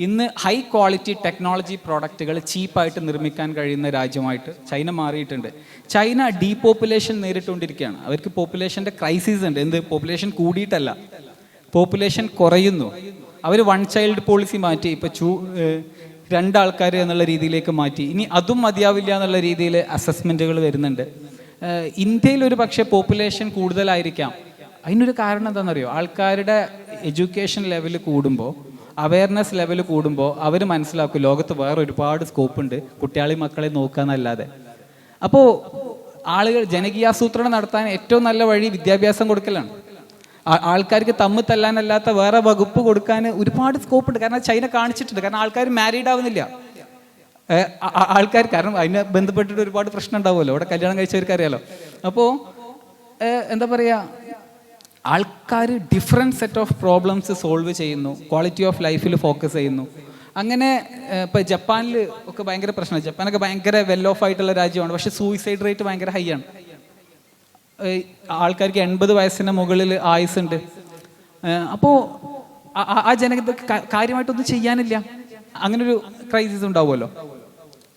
ഇന്ന് ഹൈ ക്വാളിറ്റി ടെക്നോളജി പ്രോഡക്റ്റുകൾ ചീപ്പായിട്ട് നിർമ്മിക്കാൻ കഴിയുന്ന രാജ്യമായിട്ട് ചൈന മാറിയിട്ടുണ്ട്. China depopulation നേരിട്ടുകൊണ്ടിരിക്കുകയാണ്. അവർക്ക് പോപ്പുലേഷൻ്റെ ക്രൈസിസ് ഉണ്ട്. എന്ത്? പോപ്പുലേഷൻ കൂടിയിട്ടല്ല, പോപ്പുലേഷൻ കുറയുന്നു. അവർ 1 ചൈൽഡ് പോളിസി മാറ്റി, ഇപ്പോൾ 2 ആൾക്കാർ എന്നുള്ള രീതിയിലേക്ക് മാറ്റി. ഇനി അതും മതിയാവില്ല എന്നുള്ള രീതിയിൽ അസസ്മെൻറ്റുകൾ വരുന്നുണ്ട്. ഇന്ത്യയിൽ ഒരു പക്ഷേ പോപ്പുലേഷൻ കൂടുതലായിരിക്കാം. അതിനൊരു കാരണം എന്താണെന്നറിയോ? ആൾക്കാരുടെ എഡ്യൂക്കേഷൻ ലെവൽ കൂടുമ്പോൾ, അവയർനെസ് ലെവൽ കൂടുമ്പോൾ അവർ മനസ്സിലാക്കും ലോകത്ത് വേറെ ഒരുപാട് സ്കോപ്പ് ഉണ്ട് കുട്ടികളെയും മക്കളെ നോക്കാന്നല്ലാതെ. അപ്പോൾ ആളുകൾ ജനകീയാസൂത്രണം നടത്താൻ ഏറ്റവും നല്ല വഴി വിദ്യാഭ്യാസം കൊടുക്കലാണ്. ആൾക്കാർക്ക് തമ്മിൽ തല്ലാനല്ലാത്ത വേറെ വകുപ്പ് കൊടുക്കാൻ ഒരുപാട് സ്കോപ്പ് ഉണ്ട്. കാരണം ചൈന കാണിച്ചിട്ടുണ്ട്. കാരണം ആൾക്കാർ മാരീഡ് ആവുന്നില്ല. ആൾക്കാർ കാരണം അതിനെ ബന്ധപ്പെട്ടിട്ട് ഒരുപാട് പ്രശ്നം ഉണ്ടാവുമല്ലോ, ഇവിടെ കല്യാണം കഴിച്ചവർക്ക് അറിയാലോ. അപ്പോൾ എന്താ പറയുക, ആൾക്കാർ different set of problems solve ചെയ്യുന്നു, ക്വാളിറ്റി ഓഫ് ലൈഫിൽ ഫോക്കസ് ചെയ്യുന്നു. അങ്ങനെ ഇപ്പോൾ ജപ്പാനിൽ ഒക്കെ ഭയങ്കര പ്രശ്നമാണ്. ജപ്പാനൊക്കെ ഭയങ്കര വെൽ ഓഫ് ആയിട്ടുള്ള രാജ്യമാണ്, പക്ഷേ സൂയിസൈഡ് റേറ്റ് ഭയങ്കര ഹൈ ആണ്. ആൾക്കാർക്ക് 80 വയസ്സിന് മുകളിൽ ആയുസുണ്ട്. അപ്പോൾ ആ ജനങ്ങൾക്ക് കാര്യമായിട്ടൊന്നും ചെയ്യാനില്ല. അങ്ങനൊരു ക്രൈസിസ് ഉണ്ടാവുമല്ലോ.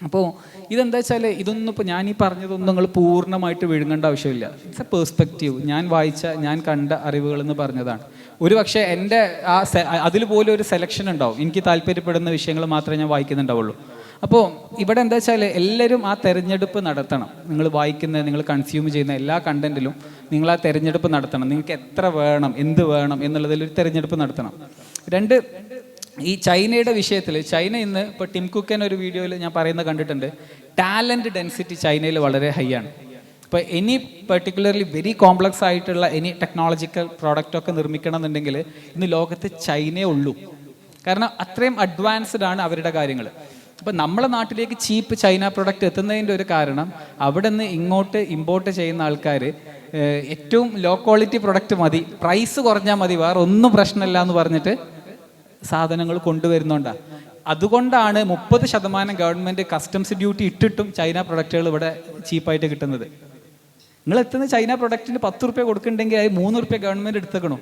അപ്പോൾ ഇതെന്താ വെച്ചാൽ, ഇതൊന്നും ഇപ്പോൾ ഞാൻ ഈ പറഞ്ഞതൊന്നും നിങ്ങൾ പൂർണ്ണമായിട്ട് വിഴുങ്ങേണ്ട ആവശ്യമില്ല. It's A perspective. ഞാൻ വായിച്ച, ഞാൻ കണ്ട അറിവുകൾ എന്ന് പറഞ്ഞതാണ്. ഒരു പക്ഷേ എൻ്റെ അതിൽ പോലും ഒരു സെലക്ഷൻ ഉണ്ടാവും. എനിക്ക് താല്പര്യപ്പെടുന്ന വിഷയങ്ങൾ മാത്രമേ ഞാൻ വായിക്കുന്നുണ്ടാവുള്ളൂ. അപ്പോൾ ഇവിടെ എന്താ വെച്ചാൽ, എല്ലാവരും ആ തെരഞ്ഞെടുപ്പ് നടത്തണം. നിങ്ങൾ വായിക്കുന്ന, നിങ്ങൾ കൺസ്യൂം ചെയ്യുന്ന എല്ലാ കണ്ടന്റിലും നിങ്ങൾ ആ തെരഞ്ഞെടുപ്പ് നടത്തണം. നിങ്ങൾക്ക് എത്ര വേണം, എന്ത് വേണം എന്നുള്ളതിൽ ഒരു തെരഞ്ഞെടുപ്പ് നടത്തണം. 2, ഈ ചൈനയുടെ വിഷയത്തിൽ, ചൈന ഇന്ന് ഇപ്പോൾ ടിം കുക്കൻ ഒരു വീഡിയോയിൽ ഞാൻ പറയുന്നത് കണ്ടിട്ടുണ്ട്, ടാലൻറ്റ് ഡെൻസിറ്റി ചൈനയിൽ വളരെ ഹൈ ആണ്. ഇപ്പോൾ എനി പെർട്ടിക്കുലർലി വെരി കോംപ്ലക്സ് ആയിട്ടുള്ള എനി ടെക്നോളജിക്കൽ പ്രോഡക്റ്റൊക്കെ നിർമ്മിക്കണം എന്നുണ്ടെങ്കിൽ ഇന്ന് ലോകത്ത് ചൈനയേ ഉള്ളൂ. കാരണം അത്രയും അഡ്വാൻസ്ഡ് ആണ് അവരുടെ കാര്യങ്ങൾ. അപ്പോൾ നമ്മളെ നാട്ടിലേക്ക് ചീപ്പ് ചൈന പ്രൊഡക്റ്റ് എത്തുന്നതിൻ്റെ ഒരു കാരണം, അവിടെ നിന്ന് ഇങ്ങോട്ട് ഇമ്പോർട്ട് ചെയ്യുന്ന ആൾക്കാർ ഏറ്റവും ലോ ക്വാളിറ്റി പ്രൊഡക്റ്റ് മതി, പ്രൈസ് കുറഞ്ഞാൽ മതി, വേറെ ഒന്നും പ്രശ്നമില്ല എന്ന് പറഞ്ഞിട്ട് സാധനങ്ങൾ കൊണ്ടുവരുന്നുണ്ടാണ്. അതുകൊണ്ടാണ് 30% ഗവൺമെൻറ് കസ്റ്റംസ് ഡ്യൂട്ടി ഇട്ടിട്ടും ചൈന പ്രൊഡക്റ്റുകൾ ഇവിടെ ചീപ്പായിട്ട് കിട്ടുന്നത്. നിങ്ങൾ എത്തുന്ന ചൈന പ്രൊഡക്റ്റിന് 10 റുപ്യ കൊടുക്കുന്നുണ്ടെങ്കിൽ അത് 3 റുപ്യ ഗവൺമെൻറ് എടുത്തേക്കണോ.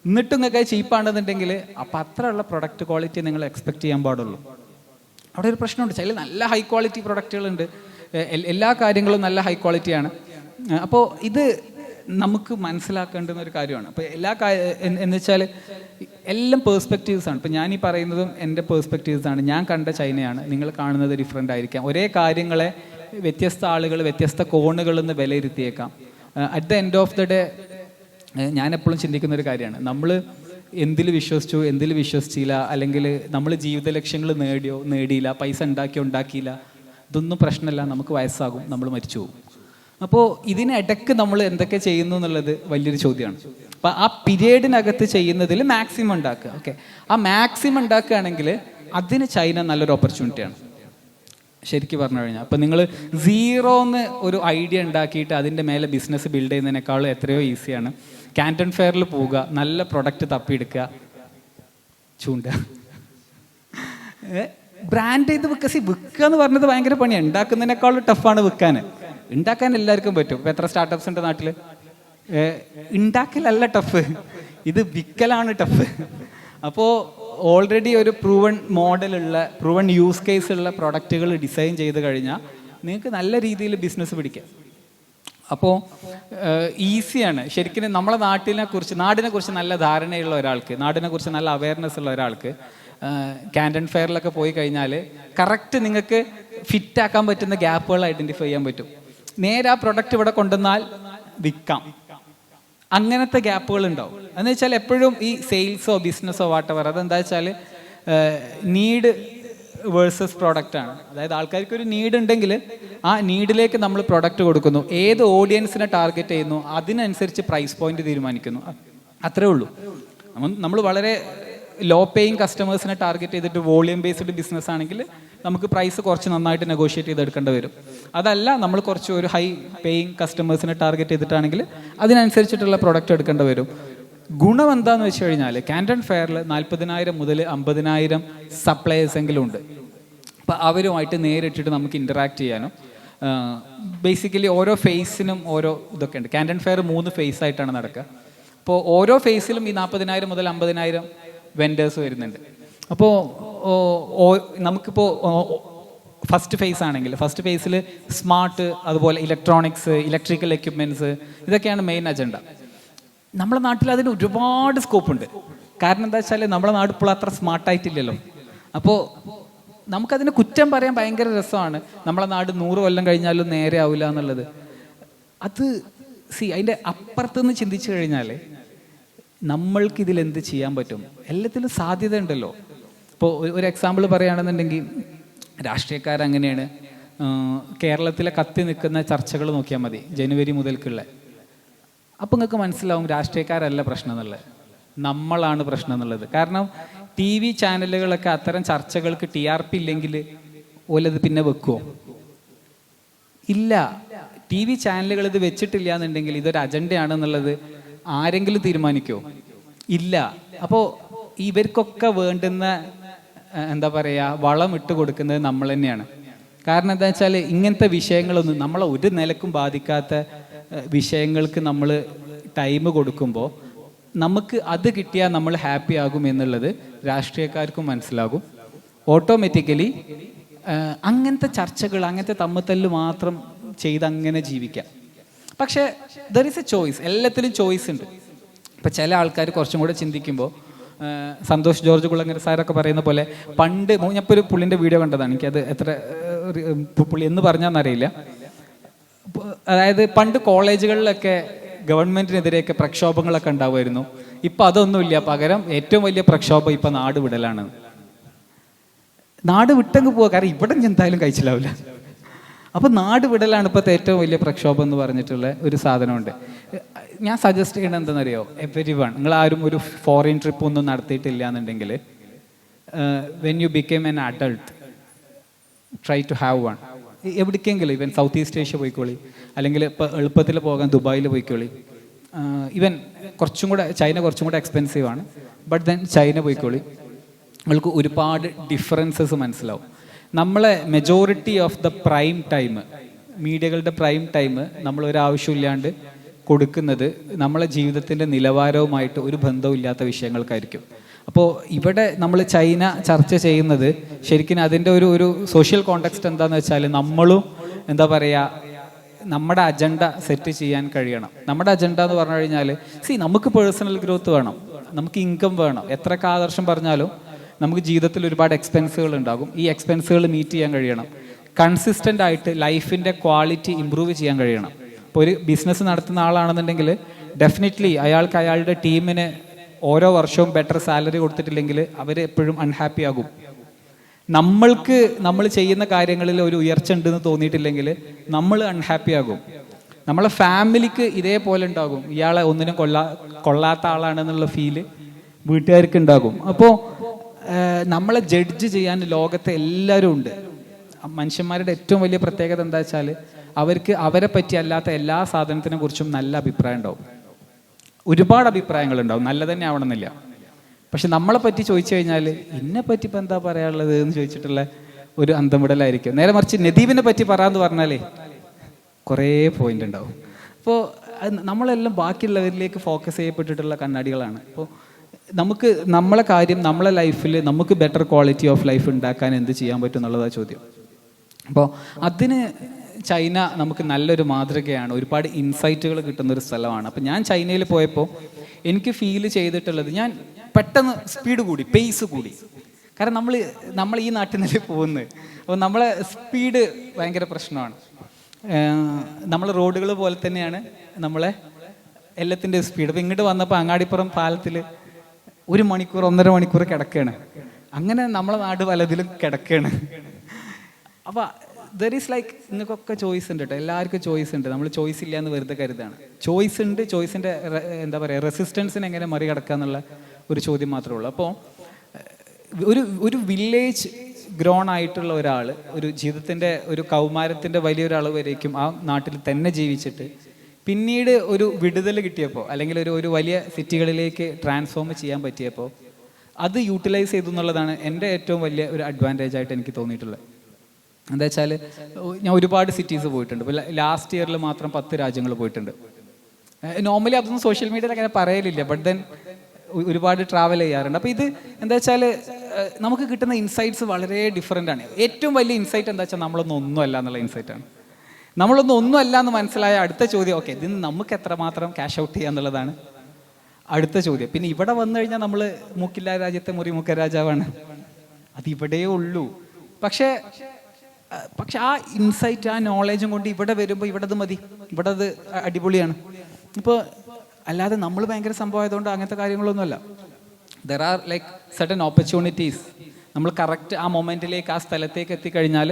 എന്നിട്ടും നിങ്ങൾക്ക് ചീപ്പാണെന്നുണ്ടെങ്കിൽ അപ്പം അത്രയുള്ള പ്രൊഡക്റ്റ് ക്വാളിറ്റി നിങ്ങൾ എക്സ്പെക്ട് ചെയ്യാൻ പാടുള്ളൂ. അവിടെ ഒരു പ്രശ്നമുണ്ട്. ചില നല്ല ഹൈ ക്വാളിറ്റി പ്രൊഡക്റ്റുകളുണ്ട്, എല്ലാ കാര്യങ്ങളും നല്ല ഹൈ ക്വാളിറ്റിയാണ്. അപ്പോൾ ഇത് നമുക്ക് മനസ്സിലാക്കേണ്ടുന്ന ഒരു കാര്യമാണ്. അപ്പോൾ എന്ന് വെച്ചാൽ എല്ലാം പേഴ്സ്പെക്റ്റീവ്സാണ്. ഇപ്പോൾ ഞാൻ ഈ പറയുന്നതും എൻ്റെ പേഴ്സ്പെക്റ്റീവ്സാണ്. ഞാൻ കണ്ട ചൈനയാണ്, നിങ്ങൾ കാണുന്നത് ഡിഫറെൻ്റ് ആയിരിക്കാം. ഒരേ കാര്യങ്ങളെ വ്യത്യസ്ത ആളുകൾ വ്യത്യസ്ത കോണുകളിൽ നിന്ന് വിലയിരുത്തിയേക്കാം. At the end of the day ഞാൻ എപ്പോഴും ചിന്തിക്കുന്ന ഒരു കാര്യമാണ്, നമ്മൾ എന്തിൽ വിശ്വസിച്ചു, എന്തിൽ വിശ്വസിച്ചില്ല, അല്ലെങ്കിൽ നമ്മൾ ജീവിത ലക്ഷ്യങ്ങൾ നേടിയോ നേടിയില്ല, പൈസ ഉണ്ടാക്കിയോ ഉണ്ടാക്കിയില്ല, ഇതൊന്നും പ്രശ്നമല്ല. നമുക്ക് വയസ്സാകും, നമ്മൾ മരിച്ചു പോകും. അപ്പോൾ ഇതിനിടയ്ക്ക് നമ്മൾ എന്തൊക്കെ ചെയ്യുന്നു എന്നുള്ളത് വലിയൊരു ചോദ്യമാണ്. അപ്പം ആ പീരീഡിനകത്ത് ചെയ്യുന്നതിൽ മാക്സിമം ഉണ്ടാക്കുക. ഓക്കെ, ആ മാക്സിമം ഉണ്ടാക്കുകയാണെങ്കിൽ അതിന് ചൈന നല്ലൊരു ഓപ്പർച്യൂണിറ്റിയാണ് ശരിക്കും പറഞ്ഞു കഴിഞ്ഞാൽ. അപ്പം നിങ്ങൾ സീറോന്ന് ഒരു ഐഡിയ ഉണ്ടാക്കിയിട്ട് അതിൻ്റെ മേലെ ബിസിനസ് ബിൽഡ് ചെയ്യുന്നതിനേക്കാളും എത്രയോ ഈസിയാണ് കാൻറ്റൺ ഫെയറിൽ പോവുക, നല്ല പ്രൊഡക്റ്റ് തപ്പിയെടുക്കുക, ചൂണ്ടുക, ബ്രാൻഡ് ചെയ്ത് വിൽക്കുക എന്ന് പറഞ്ഞത് ഭയങ്കര പണിയാണ്. ഉണ്ടാക്കുന്നതിനേക്കാളും ടഫാണ് വിൽക്കാൻ. ഉണ്ടാക്കാൻ എല്ലാവർക്കും പറ്റും. ഇപ്പം എത്ര സ്റ്റാർട്ടപ്സ് ഉണ്ട് നാട്ടിൽ? ഉണ്ടാക്കലല്ല ടഫ്, ഇത് വിൽക്കലാണ് ടഫ്. അപ്പോൾ ഓൾറെഡി ഒരു പ്രൂവൺ മോഡലുള്ള, പ്രൂവൺ യൂസ് കേസ് ഉള്ള പ്രൊഡക്റ്റുകൾ ഡിസൈൻ ചെയ്ത് കഴിഞ്ഞാൽ നിങ്ങൾക്ക് നല്ല രീതിയിൽ ബിസിനസ് പിടിക്കാം. അപ്പോൾ ഈസിയാണ് ശരിക്കും. നമ്മളെ നാടിനെ കുറിച്ച് നല്ല ധാരണയുള്ള ഒരാൾക്ക്, നാടിനെ കുറിച്ച് നല്ല അവയർനെസ് ഉള്ള ഒരാൾക്ക് കാൻറ്റൺ ഫെയറിലൊക്കെ പോയി കഴിഞ്ഞാൽ കറക്റ്റ് നിങ്ങൾക്ക് ഫിറ്റാക്കാൻ പറ്റുന്ന ഗ്യാപ്പുകൾ ഐഡൻറ്റിഫൈ ചെയ്യാൻ പറ്റും. നേരെ ആ പ്രൊഡക്റ്റ് ഇവിടെ കൊണ്ടുവന്നാൽ വിൽക്കാം, അങ്ങനത്തെ ഗ്യാപ്പുകൾ ഉണ്ടാവും. എന്ന് വെച്ചാൽ എപ്പോഴും ഈ സെയിൽസോ ബിസിനസ്സോ വാട്ടെവർ, അതെന്താ വെച്ചാൽ നീഡ് വേഴ്സസ് പ്രോഡക്റ്റാണ്. അതായത് ആൾക്കാർക്ക് ഒരു നീഡ് ഉണ്ടെങ്കിൽ ആ നീഡിലേക്ക് നമ്മൾ പ്രൊഡക്റ്റ് കൊടുക്കുന്നു, ഏത് ഓഡിയൻസിനെ ടാർഗറ്റ് ചെയ്യുന്നു അതിനനുസരിച്ച് പ്രൈസ് പോയിന്റ് തീരുമാനിക്കുന്നു, അത്രേ ഉള്ളൂ. നമ്മൾ വളരെ ലോ പേയിങ് കസ്റ്റമേഴ്സിനെ ടാർഗറ്റ് ചെയ്തിട്ട് വോളിയം ബേസ്ഡ് ബിസിനസ് ആണെങ്കിൽ നമുക്ക് പ്രൈസ് കുറച്ച് നന്നായിട്ട് നെഗോഷിയേറ്റ് ചെയ്തെടുക്കേണ്ടി വരും. അതല്ല, നമ്മൾ കുറച്ച് ഒരു ഹൈ പേയിങ് കസ്റ്റമേഴ്സിനെ ടാർഗറ്റ് ചെയ്തിട്ടാണെങ്കിൽ അതിനനുസരിച്ചിട്ടുള്ള പ്രൊഡക്റ്റ് എടുക്കേണ്ടി വരും. ഗുണം എന്താണെന്ന് വെച്ച് കഴിഞ്ഞാൽ കാൻറ്റൺ ഫെയറിൽ 40,000 മുതൽ 50,000 സപ്ലയേഴ്സ് എങ്കിലും ഉണ്ട്. അപ്പോൾ അവരുമായിട്ട് നേരിട്ടിട്ട് നമുക്ക് ഇൻറ്ററാക്ട് ചെയ്യാനും ബേസിക്കലി ഓരോ ഫേസിനും ഓരോ ഇതൊക്കെ ഉണ്ട്. കാൻറ്റൺ ഫെയർ 3 ഫേസ് ആയിട്ടാണ് നടക്കുക. അപ്പോൾ ഓരോ ഫേസിലും ഈ 40,000 മുതൽ 50,000 വെൻഡേഴ്സ് വരുന്നുണ്ട്. അപ്പോൾ നമുക്കിപ്പോൾ ഫസ്റ്റ് ഫേസ് ആണെങ്കിൽ ഫസ്റ്റ് ഫേസിൽ സ്മാർട്ട്, അതുപോലെ ഇലക്ട്രോണിക്സ്, ഇലക്ട്രിക്കൽ എക്യുപ്മെൻറ്റ്സ്, ഇതൊക്കെയാണ് മെയിൻ അജണ്ട. നമ്മുടെ നാട്ടിൽ അതിന് ഒരുപാട് സ്കോപ്പ് ഉണ്ട്. കാരണം എന്താ വെച്ചാൽ നമ്മുടെ നാട് ഇപ്പോൾ അത്ര സ്മാർട്ടായിട്ടില്ലല്ലോ. അപ്പോൾ നമുക്കതിന് കുറ്റം പറയാൻ ഭയങ്കര രസമാണ്. നമ്മളെ നാട് 100 കൊല്ലം കഴിഞ്ഞാലും നേരെ ആവില്ല എന്നുള്ളത്. അത് അതിൻ്റെ അപ്പുറത്തുനിന്ന് ചിന്തിച്ചു കഴിഞ്ഞാൽ നമ്മൾക്കിതിൽ എന്ത് ചെയ്യാൻ പറ്റും? എല്ലാത്തിലും സാധ്യത ഉണ്ടല്ലോ. ഇപ്പോൾ ഒരു എക്സാമ്പിൾ പറയുകയാണെന്നുണ്ടെങ്കിൽ, രാഷ്ട്രീയക്കാരങ്ങനെയാണ്. കേരളത്തിലെ കത്തി നിൽക്കുന്ന ചർച്ചകൾ നോക്കിയാൽ മതി, ജനുവരി മുതൽക്കുള്ള. അപ്പം നിങ്ങൾക്ക് മനസ്സിലാവും രാഷ്ട്രീയക്കാരല്ല പ്രശ്നം എന്നുള്ളത്, നമ്മളാണ് പ്രശ്നം എന്നുള്ളത്. കാരണം TV ചാനലുകളൊക്കെ അത്തരം ചർച്ചകൾക്ക് TRP ഇല്ലെങ്കിൽ ഓലത് പിന്നെ വെക്കുമോ? ഇല്ല. TV ചാനലുകൾ ഇത് വെച്ചിട്ടില്ല എന്നുണ്ടെങ്കിൽ ഇതൊരു അജണ്ടയാണെന്നുള്ളത് ആരെങ്കിലും തീരുമാനിക്കുമോ? ഇല്ല. അപ്പോൾ ഇവർക്കൊക്കെ വേണ്ടുന്ന എന്താ പറയുക, വളം ഇട്ട് കൊടുക്കുന്നത് നമ്മൾ തന്നെയാണ്. കാരണം എന്താ വെച്ചാൽ ഇങ്ങനത്തെ വിഷയങ്ങളൊന്നും നമ്മളെ ഒരു നിലക്കും ബാധിക്കാത്ത വിഷയങ്ങൾക്ക് നമ്മൾ ടൈം കൊടുക്കുമ്പോൾ നമുക്ക് അത് കിട്ടിയാൽ നമ്മൾ ഹാപ്പി ആകും എന്നുള്ളത് രാഷ്ട്രീയക്കാർക്കും മനസ്സിലാകും. ഓട്ടോമാറ്റിക്കലി അങ്ങനത്തെ ചർച്ചകൾ, അങ്ങനത്തെ തമ്മിത്തല്ല് മാത്രം ചെയ്ത് അങ്ങനെ ജീവിക്കാം. പക്ഷേ ദർ ഈസ് എ ചോയ്സ്, എല്ലാത്തിലും ചോയ്സ് ഉണ്ട്. ഇപ്പം ചില ആൾക്കാർ കുറച്ചും കൂടെ ചിന്തിക്കുമ്പോൾ, സന്തോഷ് ജോർജ് കുളങ്ങര സാറൊക്കെ പറയുന്ന പോലെ, പണ്ട് ഞാനിപ്പോൾ ഒരു പുള്ളിൻ്റെ വീഡിയോ കണ്ടതാണ്, എനിക്കത് എത്ര പുള്ളി എന്ന് പറഞ്ഞാന്നറിയില്ല. അതായത് പണ്ട് കോളേജുകളിലൊക്കെ ഗവൺമെൻറ്റിനെതിരെയൊക്കെ പ്രക്ഷോഭങ്ങളൊക്കെ ഉണ്ടാവുമായിരുന്നു. ഇപ്പം അതൊന്നുമില്ല, പകരം ഏറ്റവും വലിയ പ്രക്ഷോഭം ഇപ്പം നാട് വിടലാണ്. നാട് വിട്ടങ്ങ് പോവുക, കാരണം ഇവിടെ എന്തായാലും കഴിച്ചില്ലാവില്ല. അപ്പം നാട് വിടലാണ് ഇപ്പോഴത്തെ ഏറ്റവും വലിയ പ്രക്ഷോഭം എന്ന് പറഞ്ഞിട്ടുള്ള ഒരു സാധനമുണ്ട്. ഞാൻ സജസ്റ്റ് ചെയ്യണത് എന്താണെന്നറിയോ? എവരിവൺ, നിങ്ങളാരും ഒരു ഫോറിൻ ട്രിപ്പ് ഒന്നും നടത്തിയിട്ടില്ല എന്നുണ്ടെങ്കിൽ, when you become an adult, try to have one. എവിടേക്കെങ്കിലും, ഇവൻ സൗത്ത് ഈസ്റ്റ് ഏഷ്യ പോയിക്കോളി, അല്ലെങ്കിൽ ഇപ്പോൾ എളുപ്പത്തിൽ പോകാൻ ദുബായിൽ പോയിക്കോളി. ഇവൻ ചൈന കുറച്ചും കൂടെ എക്സ്പെൻസീവ് ആണ്, ബട്ട് ദെൻ ചൈന പോയിക്കോളി. നിങ്ങൾക്ക് ഒരുപാട് ഡിഫറൻസസ് മനസ്സിലാവും. നമ്മളെ majority of the prime time, മീഡിയകളുടെ പ്രൈം ടൈം നമ്മൾ ഒരാവശ്യമില്ലാണ്ട് കൊടുക്കുന്നത് നമ്മളെ ജീവിതത്തിൻ്റെ നിലവാരവുമായിട്ട് ഒരു ബന്ധവും ഇല്ലാത്ത വിഷയങ്ങൾക്കായിരിക്കും. അപ്പോൾ ഇവിടെ നമ്മൾ ചൈന ചർച്ച ചെയ്യുന്നത് ശരിക്കും അതിൻ്റെ ഒരു സോഷ്യൽ കോണ്ടെക്സ്റ്റ് എന്താണെന്ന് വെച്ചാൽ, നമ്മളും എന്താ പറയുക, നമ്മുടെ അജണ്ട സെറ്റ് ചെയ്യാൻ കഴിയണം. നമ്മുടെ അജണ്ട എന്ന് പറഞ്ഞു കഴിഞ്ഞാൽ, നമുക്ക് പേഴ്സണൽ ഗ്രോത്ത് വേണം, നമുക്ക് ഇൻകം വേണം. എത്രയൊക്കെ ആദർശം പറഞ്ഞാലും നമുക്ക് ജീവിതത്തിൽ ഒരുപാട് എക്സ്പെൻസുകൾ ഉണ്ടാകും. ഈ എക്സ്പെൻസുകൾ മീറ്റ് ചെയ്യാൻ കഴിയണം. കൺസിസ്റ്റൻ്റ് ആയിട്ട് ലൈഫിൻ്റെ ക്വാളിറ്റി ഇമ്പ്രൂവ് ചെയ്യാൻ കഴിയണം. ഇപ്പോൾ ഒരു ബിസിനസ് നടത്തുന്ന ആളാണെന്നുണ്ടെങ്കിൽ ഡെഫിനറ്റ്ലി അയാൾക്ക് അയാളുടെ ടീമിന് ഓരോ വർഷവും ബെറ്റർ സാലറി കൊടുത്തിട്ടില്ലെങ്കിൽ അവർ എപ്പോഴും അൺഹാപ്പി ആകും. നമ്മൾക്ക് നമ്മൾ ചെയ്യുന്ന കാര്യങ്ങളിൽ ഒരു ഉയർച്ച ഉണ്ടെന്ന് തോന്നിയിട്ടില്ലെങ്കിൽ നമ്മൾ അൺഹാപ്പി ആകും. നമ്മളെ ഫാമിലിക്ക് ഇതേപോലെ ഉണ്ടാകും, ഇയാളെ ഒന്നിനും കൊള്ളാത്ത ആളാണെന്നുള്ള ഫീല് വീട്ടുകാർക്ക് ഉണ്ടാകും. അപ്പോൾ നമ്മളെ ജഡ്ജ് ചെയ്യാൻ ലോകത്തെ എല്ലാവരും ഉണ്ട്. മനുഷ്യന്മാരുടെ ഏറ്റവും വലിയ പ്രത്യേകത എന്താ വെച്ചാൽ അവർക്ക് അവരെ പറ്റി അല്ലാത്ത എല്ലാ സാധനത്തിനെ കുറിച്ചും നല്ല അഭിപ്രായം ഉണ്ടാവും. ഒരുപാട് അഭിപ്രായങ്ങളുണ്ടാവും, നല്ല തന്നെ ആവണമെന്നില്ല. പക്ഷെ നമ്മളെ പറ്റി ചോദിച്ചു കഴിഞ്ഞാൽ ഇന്നെ പറ്റി ഇപ്പം എന്താ പറയാനുള്ളത് എന്ന് ചോദിച്ചിട്ടുള്ള ഒരു അന്തംവിടലായിരിക്കും. നേരെ മറിച്ച് നദീബിനെ പറ്റി പറയാന്ന് പറഞ്ഞാലേ കുറേ പോയിന്റ് ഉണ്ടാവും. അപ്പോൾ നമ്മളെല്ലാം ബാക്കിയുള്ളവരിലേക്ക് ഫോക്കസ് ചെയ്യപ്പെട്ടിട്ടുള്ള കണ്ണാടികളാണ്. അപ്പോൾ നമുക്ക് നമ്മളെ കാര്യം, നമ്മളെ ലൈഫിൽ നമുക്ക് ബെറ്റർ ക്വാളിറ്റി ഓഫ് ലൈഫ് ഉണ്ടാക്കാൻ എന്ത് ചെയ്യാൻ പറ്റും എന്നുള്ളതാണ് ചോദ്യം. അപ്പോൾ അതിന് ചൈന നമുക്ക് നല്ലൊരു മാതൃകയാണ്. ഒരുപാട് ഇൻസൈറ്റുകൾ കിട്ടുന്നൊരു സ്ഥലമാണ്. അപ്പോൾ ഞാൻ ചൈനയിൽ പോയപ്പോൾ എനിക്ക് ഫീൽ ചെയ്തിട്ടുള്ളത്, ഞാൻ പെട്ടെന്ന് സ്പീഡ് കൂടി, പേസ് കൂടി. കാരണം നമ്മൾ ഈ നാട്ടിൽ നിന്നല്ലേ പോകുന്നത്. അപ്പോൾ നമ്മളെ സ്പീഡ് ഭയങ്കര പ്രശ്നമാണ്. നമ്മൾ റോഡുകൾ പോലെ തന്നെയാണ് നമ്മളെ എല്ലാത്തിൻ്റെ സ്പീഡ്. അപ്പോൾ ഇങ്ങോട്ട് വന്നപ്പോൾ അങ്ങാടിപ്പുറം പാലത്തിൽ 1 മണിക്കൂർ 1.5 മണിക്കൂർ കിടക്കുകയാണ്. അങ്ങനെ നമ്മളെ നാട് പലതിലും കിടക്കുകയാണ്. അപ്പോൾ ദർ ഈസ് ലൈക്ക്, നിങ്ങൾക്കൊക്കെ ചോയ്സ് ഉണ്ട് കേട്ടോ, എല്ലാവർക്കും ചോയ്സ് ഉണ്ട്. നമ്മൾ ചോയ്സ് ഇല്ല എന്ന് വെറുതെ കരുതാണ്. ചോയ്സ് ഉണ്ട്. ചോയ്സിൻ്റെ എന്താ പറയുക, റെസിസ്റ്റൻസിനെ എങ്ങനെ മറികടക്കുക എന്നുള്ള ഒരു ചോദ്യം മാത്രമേ ഉള്ളൂ. അപ്പോൾ ഒരു വില്ലേജ് ഗ്രോൺ ആയിട്ടുള്ള ഒരാൾ ഒരു ജീവിതത്തിൻ്റെ ഒരു കൗമാരത്തിൻ്റെ വലിയൊരളവ് വരേക്കും ആ നാട്ടിൽ തന്നെ ജീവിച്ചിട്ട് പിന്നീട് ഒരു വിടുതൽ കിട്ടിയപ്പോൾ, അല്ലെങ്കിൽ ഒരു വലിയ സിറ്റികളിലേക്ക് ട്രാൻസ്ഫോം ചെയ്യാൻ പറ്റിയപ്പോൾ അത് യൂട്ടിലൈസ് ചെയ്തു എന്നുള്ളതാണ് എൻ്റെ ഏറ്റവും വലിയ ഒരു അഡ്വാൻറ്റേജ് ആയിട്ട് എനിക്ക് തോന്നിയിട്ടുള്ളത്. എന്താ വെച്ചാൽ ഞാൻ ഒരുപാട് സിറ്റീസ് പോയിട്ടുണ്ട്. ഇപ്പോൾ ലാസ്റ്റ് ഇയറിൽ മാത്രം 10 രാജ്യങ്ങൾ പോയിട്ടുണ്ട്. നോർമലി അതൊന്നും സോഷ്യൽ മീഡിയയിൽ അങ്ങനെ പറയലില്ല, ബട്ട് ദെൻ ഒരുപാട് ട്രാവൽ ചെയ്യാറുണ്ട്. അപ്പോൾ ഇത് എന്താ വെച്ചാൽ നമുക്ക് കിട്ടുന്ന ഇൻസൈറ്റ്സ് വളരെ ഡിഫറെൻ്റ് ആണ്. ഏറ്റവും വലിയ ഇൻസൈറ്റ് എന്താ വെച്ചാൽ ഒന്നും അല്ല എന്നുള്ള ഇൻസൈറ്റാണ്. ഒന്നും അല്ല എന്ന് മനസ്സിലായ അടുത്ത ചോദ്യം, ഓക്കെ ഇതിന് നമുക്ക് എത്രമാത്രം ക്യാഷ് ഔട്ട് ചെയ്യുക എന്നുള്ളതാണ് അടുത്ത ചോദ്യം. പിന്നെ ഇവിടെ വന്നു കഴിഞ്ഞാൽ നമ്മൾ മൂക്കില്ലാ രാജ്യത്തെ മുറിമുക്ക രാജാവാണ്, അത് ഇവിടെയേ ഉള്ളൂ. പക്ഷേ ആ ഇൻസൈറ്റ്, ആ നോളേജും കൊണ്ട് ഇവിടെ വരുമ്പോൾ ഇവിടെ അത് മതി, ഇവിടെ അത് അടിപൊളിയാണ്. ഇപ്പോൾ അല്ലാതെ നമ്മൾ ഭയങ്കര സംഭവമായതുകൊണ്ട് അങ്ങനത്തെ കാര്യങ്ങളൊന്നുമല്ല. There are like certain opportunities. നമ്മൾ കറക്റ്റ് ആ മൊമെൻറ്റിലേക്ക്, ആ സ്ഥലത്തേക്ക് എത്തിക്കഴിഞ്ഞാൽ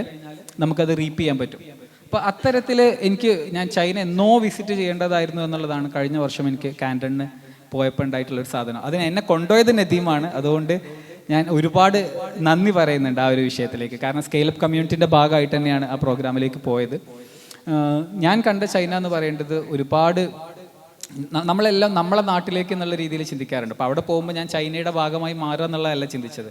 നമുക്കത് റീപ്പ് ചെയ്യാൻ പറ്റും. അപ്പോൾ അത്തരത്തിൽ ഞാൻ ചൈന എന്നോ വിസിറ്റ് ചെയ്യേണ്ടതായിരുന്നു എന്നുള്ളതാണ് കഴിഞ്ഞ വർഷം എനിക്ക് കാൻഡണിന് പോയപ്പോൾ ഉണ്ടായിട്ടുള്ളൊരു സാധനം. അതിന് എന്നെ കൊണ്ടുപോയത് നദീമാണ്. അതുകൊണ്ട് ഞാൻ ഒരുപാട് നന്ദി പറയുന്നുണ്ട് ആ ഒരു വിഷയത്തിലേക്ക്. കാരണം സ്കെയിലപ്പ് കമ്മ്യൂണിറ്റിൻ്റെ ഭാഗമായിട്ട് തന്നെയാണ് ആ പ്രോഗ്രാമിലേക്ക് പോയത്. ഞാൻ കണ്ട ചൈന എന്ന് പറയേണ്ടത് ഒരുപാട് നമ്മളെല്ലാം നമ്മളെ നാട്ടിലേക്ക് എന്നുള്ള രീതിയിൽ ചിന്തിക്കാറുണ്ട്. അപ്പോൾ അവിടെ പോകുമ്പോൾ ഞാൻ ചൈനയുടെ ഭാഗമായി മാറുക എന്നുള്ളതല്ല ചിന്തിച്ചത്,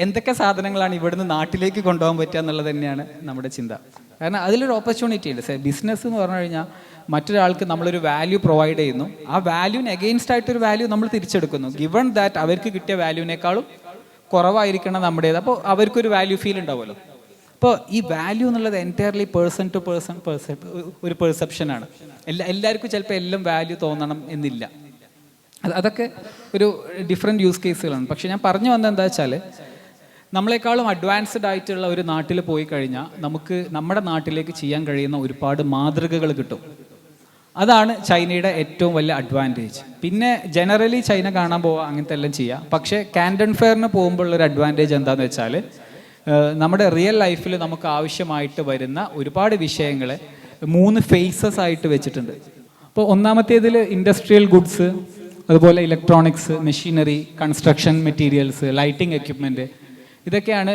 എന്തൊക്കെ സാധനങ്ങളാണ് ഇവിടുന്ന് നാട്ടിലേക്ക് കൊണ്ടുപോകാൻ പറ്റുക എന്നുള്ളത് തന്നെയാണ് നമ്മുടെ ചിന്ത. കാരണം അതിലൊരു ഓപ്പർച്യൂണിറ്റി ഉണ്ട്. ബിസിനസ് എന്ന് പറഞ്ഞു കഴിഞ്ഞാൽ മറ്റൊരാൾക്ക് നമ്മളൊരു വാല്യൂ പ്രൊവൈഡ് ചെയ്യുന്നു, ആ വാല്യൂവിന് എഗെയിൻസ്റ്റ് ആയിട്ടൊരു വാല്യൂ നമ്മൾ തിരിച്ചെടുക്കുന്നു. ഗിവൺ ദാറ്റ് അവർക്ക് കിട്ടിയ വാല്യൂവിനേക്കാളും കുറവായിരിക്കണം നമ്മുടേത്. അപ്പോൾ അവർക്കൊരു വാല്യൂ ഫീൽ ഉണ്ടാവുമല്ലോ. അപ്പോൾ ഈ വാല്യൂ എന്നുള്ളത് എൻറ്റയർലി പേഴ്സൺ ടു പേഴ്സൺ ഒരു പെർസെപ്ഷനാണ്. എല്ലാവർക്കും ചിലപ്പോൾ എല്ലാം വാല്യൂ തോന്നണം എന്നില്ല. അതൊക്കെ ഒരു ഡിഫറെൻറ്റ് യൂസ് കേസുകളാണ്. പക്ഷെ ഞാൻ പറഞ്ഞു വന്നത് എന്താ വെച്ചാൽ, നമ്മളെക്കാളും അഡ്വാൻസ്ഡ് ആയിട്ടുള്ള ഒരു നാട്ടിൽ പോയി കഴിഞ്ഞാൽ നമുക്ക് നമ്മുടെ നാട്ടിലേക്ക് ചെയ്യാൻ കഴിയുന്ന ഒരുപാട് മാതൃകകൾ കിട്ടും. അതാണ് ചൈനയുടെ ഏറ്റവും വലിയ അഡ്വാൻറ്റേജ്. പിന്നെ ജനറലി ചൈന കാണാൻ പോവുക, അങ്ങനത്തെ എല്ലാം ചെയ്യാം. പക്ഷേ കാൻഡൺ ഫെയറിന് പോകുമ്പോൾ ഒരു അഡ്വാൻറ്റേജ് എന്താണെന്ന് വെച്ചാൽ, നമ്മുടെ റിയൽ ലൈഫിൽ നമുക്ക് ആവശ്യമായിട്ട് വരുന്ന ഒരുപാട് വിഷയങ്ങളെ 3 ഫേസസ് ആയിട്ട് വെച്ചിട്ടുണ്ട്. അപ്പോൾ ഒന്നാമത്തേതിൽ ഇൻഡസ്ട്രിയൽ ഗുഡ്സ്, അതുപോലെ electronics, machinery, construction materials, lighting equipment, ഇതൊക്കെയാണ്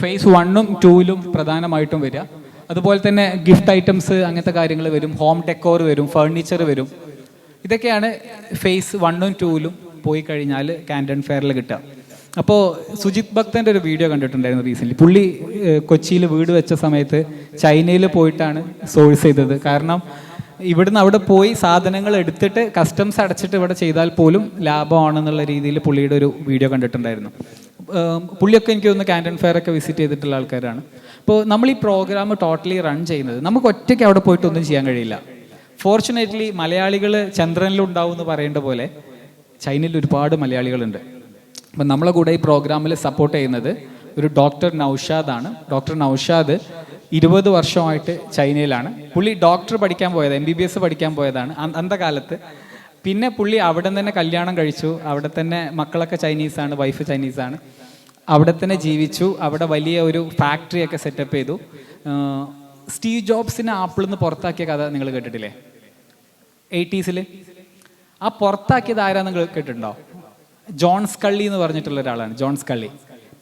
ഫേസ് 1ഉം 2ലും പ്രധാനമായിട്ടും വരിക. അതുപോലെ തന്നെ ഗിഫ്റ്റ് ഐറ്റംസ്, അങ്ങനത്തെ കാര്യങ്ങൾ വരും, ഹോം ഡെക്കോർ വരും, ഫർണിച്ചർ വരും. ഇതൊക്കെയാണ് ഫേസ് 1ഉം 2ലും പോയി കഴിഞ്ഞാൽ കാൻഡൺ ഫെയറിൽ കിട്ടുക. അപ്പോൾ സുജിത് ഭക്തൻ്റെ ഒരു വീഡിയോ കണ്ടിട്ടുണ്ടായിരുന്നു റീസെൻ്റ്ലി. പുള്ളി കൊച്ചിയിൽ വീട് വെച്ച സമയത്ത് ചൈനയിൽ പോയിട്ടാണ് സോഴ്സ് ചെയ്തത്. കാരണം ഇവിടുന്ന് അവിടെ പോയി സാധനങ്ങൾ എടുത്തിട്ട് കസ്റ്റംസ് അടച്ചിട്ട് ഇവിടെ ചെയ്താൽ പോലും ലാഭമാണെന്നുള്ള രീതിയിൽ പുള്ളിയുടെ ഒരു വീഡിയോ കണ്ടിട്ടുണ്ടായിരുന്നു. പുള്ളിയൊക്കെ എനിക്ക് തോന്നുന്നു കാൻഡൺ ഫെയർ ഒക്കെ വിസിറ്റ് ചെയ്തിട്ടുള്ള ആൾക്കാരാണ്. അപ്പോൾ നമ്മൾ ഈ പ്രോഗ്രാം ടോട്ടലി റൺ ചെയ്യുന്നത്, നമുക്ക് ഒറ്റയ്ക്ക് അവിടെ പോയിട്ടൊന്നും ചെയ്യാൻ കഴിയില്ല. ഫോർച്ചുനേറ്റ്ലി മലയാളികൾ ചന്ദ്രനിലുണ്ടാവും എന്ന് പറയേണ്ട പോലെ ചൈനയിൽ ഒരുപാട് മലയാളികളുണ്ട്. അപ്പം നമ്മളെ കൂടെ ഈ പ്രോഗ്രാമിൽ സപ്പോർട്ട് ചെയ്യുന്നത് ഒരു ഡോക്ടർ നൗഷാദാണ്. ഡോക്ടർ നൗഷാദ് 20 വർഷമായിട്ട് ചൈനയിലാണ്. പുള്ളി ഡോക്ടർ പഠിക്കാൻ പോയത്, MBBS പഠിക്കാൻ പോയതാണ്. അന്നത്തെ കാലത്ത് പിന്നെ പുള്ളി അവിടെ തന്നെ കല്യാണം കഴിച്ചു, അവിടെ തന്നെ മക്കളൊക്കെ ചൈനീസാണ്, വൈഫ് ചൈനീസാണ്, അവിടെ തന്നെ ജീവിച്ചു, അവിടെ വലിയ ഒരു ഫാക്ടറിയൊക്കെ സെറ്റപ്പ് ചെയ്തു. സ്റ്റീവ് ജോബ്സിനെ ആപ്പിളിൽ നിന്ന് പുറത്താക്കിയ കഥ നിങ്ങൾ കേട്ടിട്ടില്ലേ? 80s ആ പുറത്താക്കിയത് ആരാന്ന് നിങ്ങൾ കേട്ടിട്ടുണ്ടോ? ജോൺ സ്കള്ളി എന്ന് പറഞ്ഞിട്ടുള്ള ഒരാളാണ്. ജോൺ സ്കള്ളി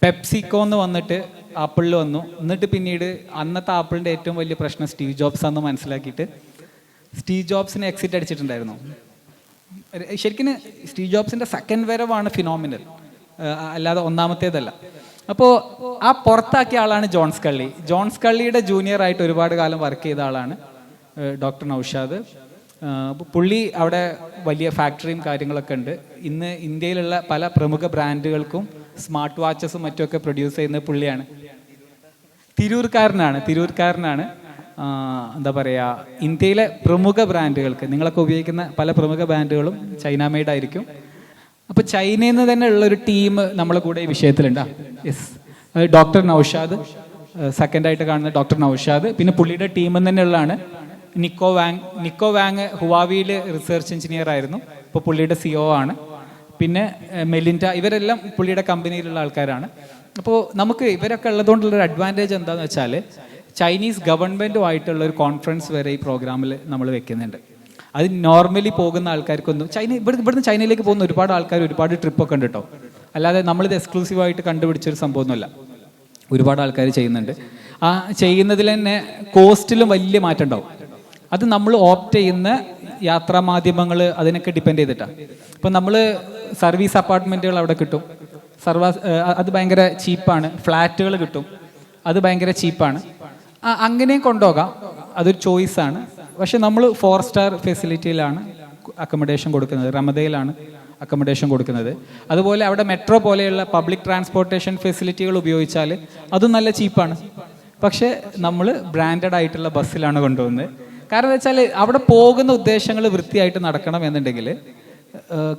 പെപ്സിക്കോ എന്ന് വന്നിട്ട് ആപ്പിളിൽ വന്നു. എന്നിട്ട് പിന്നീട് അന്നത്തെ ആപ്പിളിൻ്റെ ഏറ്റവും വലിയ പ്രശ്നം സ്റ്റീവ് ജോബ്സ് ആണെന്ന് മനസ്സിലാക്കിയിട്ട് സ്റ്റീവ് ജോബ്സിനെ എക്സിറ്റ് അടിച്ചിട്ടുണ്ടായിരുന്നു. ശരിക്കും സ്റ്റീവ് ജോബ്സിൻ്റെ സെക്കൻഡ് വരവാണ് ഫിനോമിനൽ, അല്ലാതെ ഒന്നാമത്തേതല്ല. അപ്പോൾ ആ പുറത്താക്കിയ ആളാണ് ജോൺ സ്കള്ളി. ജോൺ സ്കള്ളിയുടെ ജൂനിയർ ആയിട്ട് ഒരുപാട് കാലം വർക്ക് ചെയ്ത ആളാണ് ഡോക്ടർ നൗഷാദ്. പുള്ളി അവിടെ വലിയ ഫാക്ടറിയും കാര്യങ്ങളൊക്കെ ഉണ്ട്. ഇന്ന് ഇന്ത്യയിലുള്ള പല പ്രമുഖ ബ്രാൻഡുകൾക്കും സ്മാർട്ട് വാച്ചസും മറ്റുമൊക്കെ പ്രൊഡ്യൂസ് ചെയ്യുന്നത് പുള്ളിയാണ്. തിരൂർക്കാരനാണ്. എന്താ പറയുക, ഇന്ത്യയിലെ പ്രമുഖ ബ്രാൻഡുകൾക്ക്, നിങ്ങളൊക്കെ ഉപയോഗിക്കുന്ന പല പ്രമുഖ ബ്രാൻഡുകളും ചൈന മെയ്ഡ് ആയിരിക്കും. അപ്പോൾ ചൈനയിൽ നിന്ന് തന്നെ ഉള്ള ഒരു ടീം നമ്മളെ കൂടെ ഈ വിഷയത്തിലുണ്ട്. യെസ്, ഡോക്ടർ നൗഷാദ്, സെക്കൻഡായിട്ട് കാണുന്ന ഡോക്ടർ നൗഷാദ്. പിന്നെ പുള്ളിയുടെ ടീമിൽ തന്നെ ഉള്ളതാണ് നിക്കോ വാങ് ഹുവാവിയിൽ റിസർച്ച് എഞ്ചിനീയർ ആയിരുന്നു, ഇപ്പോൾ പുള്ളിയുടെ CEO ആണ്. പിന്നെ മെലിൻഡ, ഇവരെല്ലാം പുള്ളിയുടെ കമ്പനിയിലുള്ള ആൾക്കാരാണ്. അപ്പോൾ നമുക്ക് ഇവരൊക്കെ ഉള്ളതുകൊണ്ടുള്ളൊരു അഡ്വാൻറ്റേജ് എന്താണെന്ന് വെച്ചാൽ ചൈനീസ് ഗവൺമെൻറ്റുമായിട്ടുള്ള ഒരു കോൺഫറൻസ് വരെ ഈ പ്രോഗ്രാമിൽ നമ്മൾ വെക്കുന്നുണ്ട്. അത് നോർമലി പോകുന്ന ആൾക്കാർക്കൊന്നും ഇവിടുന്ന് ചൈനയിലേക്ക് പോകുന്ന ഒരുപാട് ആൾക്കാർ ഒരുപാട് ട്രിപ്പൊക്കെ ഉണ്ട് കേട്ടോ. അല്ലാതെ നമ്മളിത് എക്സ്ക്ലൂസീവായിട്ട് കണ്ടുപിടിച്ചൊരു സംഭവമൊന്നുമല്ല. ഒരുപാട് ആൾക്കാർ ചെയ്യുന്നുണ്ട്. ആ ചെയ്യുന്നതിൽ തന്നെ കോസ്റ്റിലും വലിയ മാറ്റം ഉണ്ടാവും. അത് നമ്മൾ ഓപ്റ്റ് ചെയ്യുന്ന യാത്രാ മാധ്യമങ്ങൾ അതിനൊക്കെ ഡിപ്പെൻഡ് ചെയ്തിട്ടാണ്. ഇപ്പം നമ്മൾ സർവീസ് അപ്പാർട്ട്മെൻറ്റുകൾ അവിടെ കിട്ടും, അത് ഭയങ്കര ചീപ്പാണ്. ഫ്ലാറ്റുകൾ കിട്ടും, അത് ഭയങ്കര ചീപ്പാണ്. അങ്ങനെയും കൊണ്ടുപോകാം, അതൊരു ചോയ്സാണ്. പക്ഷെ നമ്മൾ 4 സ്റ്റാർ ഫെസിലിറ്റിയിലാണ് അക്കോമഡേഷൻ കൊടുക്കുന്നത്, റമദയിലാണ് അക്കോമഡേഷൻ കൊടുക്കുന്നത്. അതുപോലെ അവിടെ മെട്രോ പോലെയുള്ള പബ്ലിക് ട്രാൻസ്പോർട്ടേഷൻ ഫെസിലിറ്റികൾ ഉപയോഗിച്ചാൽ അതും നല്ല ചീപ്പാണ്. പക്ഷേ നമ്മൾ ബ്രാൻഡഡ് ആയിട്ടുള്ള ബസ്സിലാണ് കൊണ്ടുപോകുന്നത്. കാരണം എന്താ വെച്ചാൽ അവിടെ പോകുന്ന ഉദ്ദേശങ്ങൾ വൃത്തിയായിട്ട് നടക്കണം എന്നുണ്ടെങ്കിൽ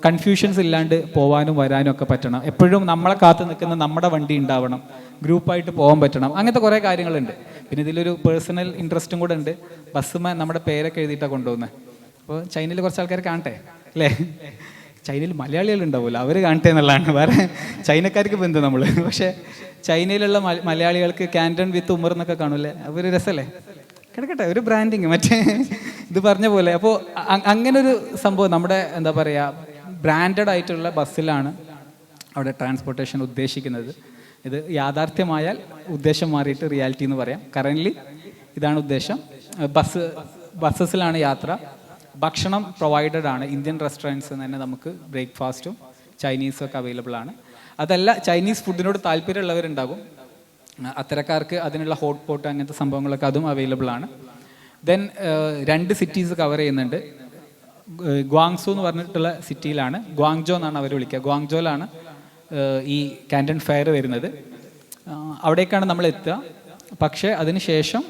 കൺഫ്യൂഷൻസ് ഇല്ലാണ്ട് പോകാനും വരാനും ഒക്കെ പറ്റണം. എപ്പോഴും നമ്മളെ കാത്തു നിൽക്കുന്ന നമ്മുടെ വണ്ടി ഉണ്ടാവണം, ഗ്രൂപ്പായിട്ട് പോകാൻ പറ്റണം, അങ്ങനത്തെ കുറേ കാര്യങ്ങളുണ്ട്. പിന്നെ ഇതിലൊരു പേഴ്സണൽ ഇൻട്രസ്റ്റും കൂടെ ഉണ്ട്. ബസ്സുമേ നമ്മുടെ പേരൊക്കെ എഴുതിയിട്ടാണ് കൊണ്ടുപോകുന്നത്. അപ്പോൾ ചൈനയിൽ കുറച്ച് ആൾക്കാർ കാണട്ടെ അല്ലേ? ചൈനയിൽ മലയാളികൾ ഉണ്ടാവില്ല, അവർ കാണട്ടെ എന്നുള്ളതാണ്. വേറെ ചൈനക്കാർക്ക് ബന്ധം നമ്മൾ. പക്ഷേ ചൈനയിലുള്ള മലയാളികൾക്ക് ക്യാൻറ്റൺ വിത്ത് ഉമർ എന്നൊക്കെ കാണൂല്ലേ, അതൊരു രസമല്ലേ? കിടക്കട്ടെ, ഒരു ബ്രാൻഡിങ് മറ്റേ ഇത് പറഞ്ഞ പോലെ. അപ്പോൾ അങ്ങനൊരു സംഭവം നമ്മുടെ എന്താ പറയുക ബ്രാൻഡഡ് ആയിട്ടുള്ള ബസ്സിലാണ് അവിടെ ട്രാൻസ്പോർട്ടേഷൻ ഉദ്ദേശിക്കുന്നത്. ഇത് യാഥാർത്ഥ്യമായാൽ ഉദ്ദേശം മാറിയിട്ട് റിയാലിറ്റി എന്ന് പറയാം. കറൻ്റ്ലി ഇതാണ് ഉദ്ദേശം. ബസ്സസിലാണ് യാത്ര. ഭക്ഷണം പ്രൊവൈഡഡ് ആണ്. ഇന്ത്യൻ റെസ്റ്റോറൻറ്റ്സ് തന്നെ നമുക്ക് ബ്രേക്ക്ഫാസ്റ്റും ചൈനീസും ഒക്കെ അവൈലബിൾ ആണ്. അതല്ല, ചൈനീസ് ഫുഡിനോട് താല്പര്യമുള്ളവരുണ്ടാകും, അത്തരക്കാർക്ക് അതിനുള്ള ഹോട്ട് പോട്ട് അങ്ങനത്തെ സംഭവങ്ങളൊക്കെ അതും അവൈലബിൾ ആണ്. ദെൻ 2 സിറ്റീസ് കവർ ചെയ്യുന്നുണ്ട്. ഗ്വാങ്സു എന്ന് പറഞ്ഞിട്ടുള്ള സിറ്റിയിലാണ്, ഗ്വാങ്ജോ എന്നാണ് അവർ വിളിക്കുക, ഗ്വാങ്ജോയിലാണ് ഈ ക്യാൻറ്റൺ ഫെയർ വരുന്നത്. അവിടേക്കാണ് നമ്മൾ എത്തുക. പക്ഷേ അതിനുശേഷം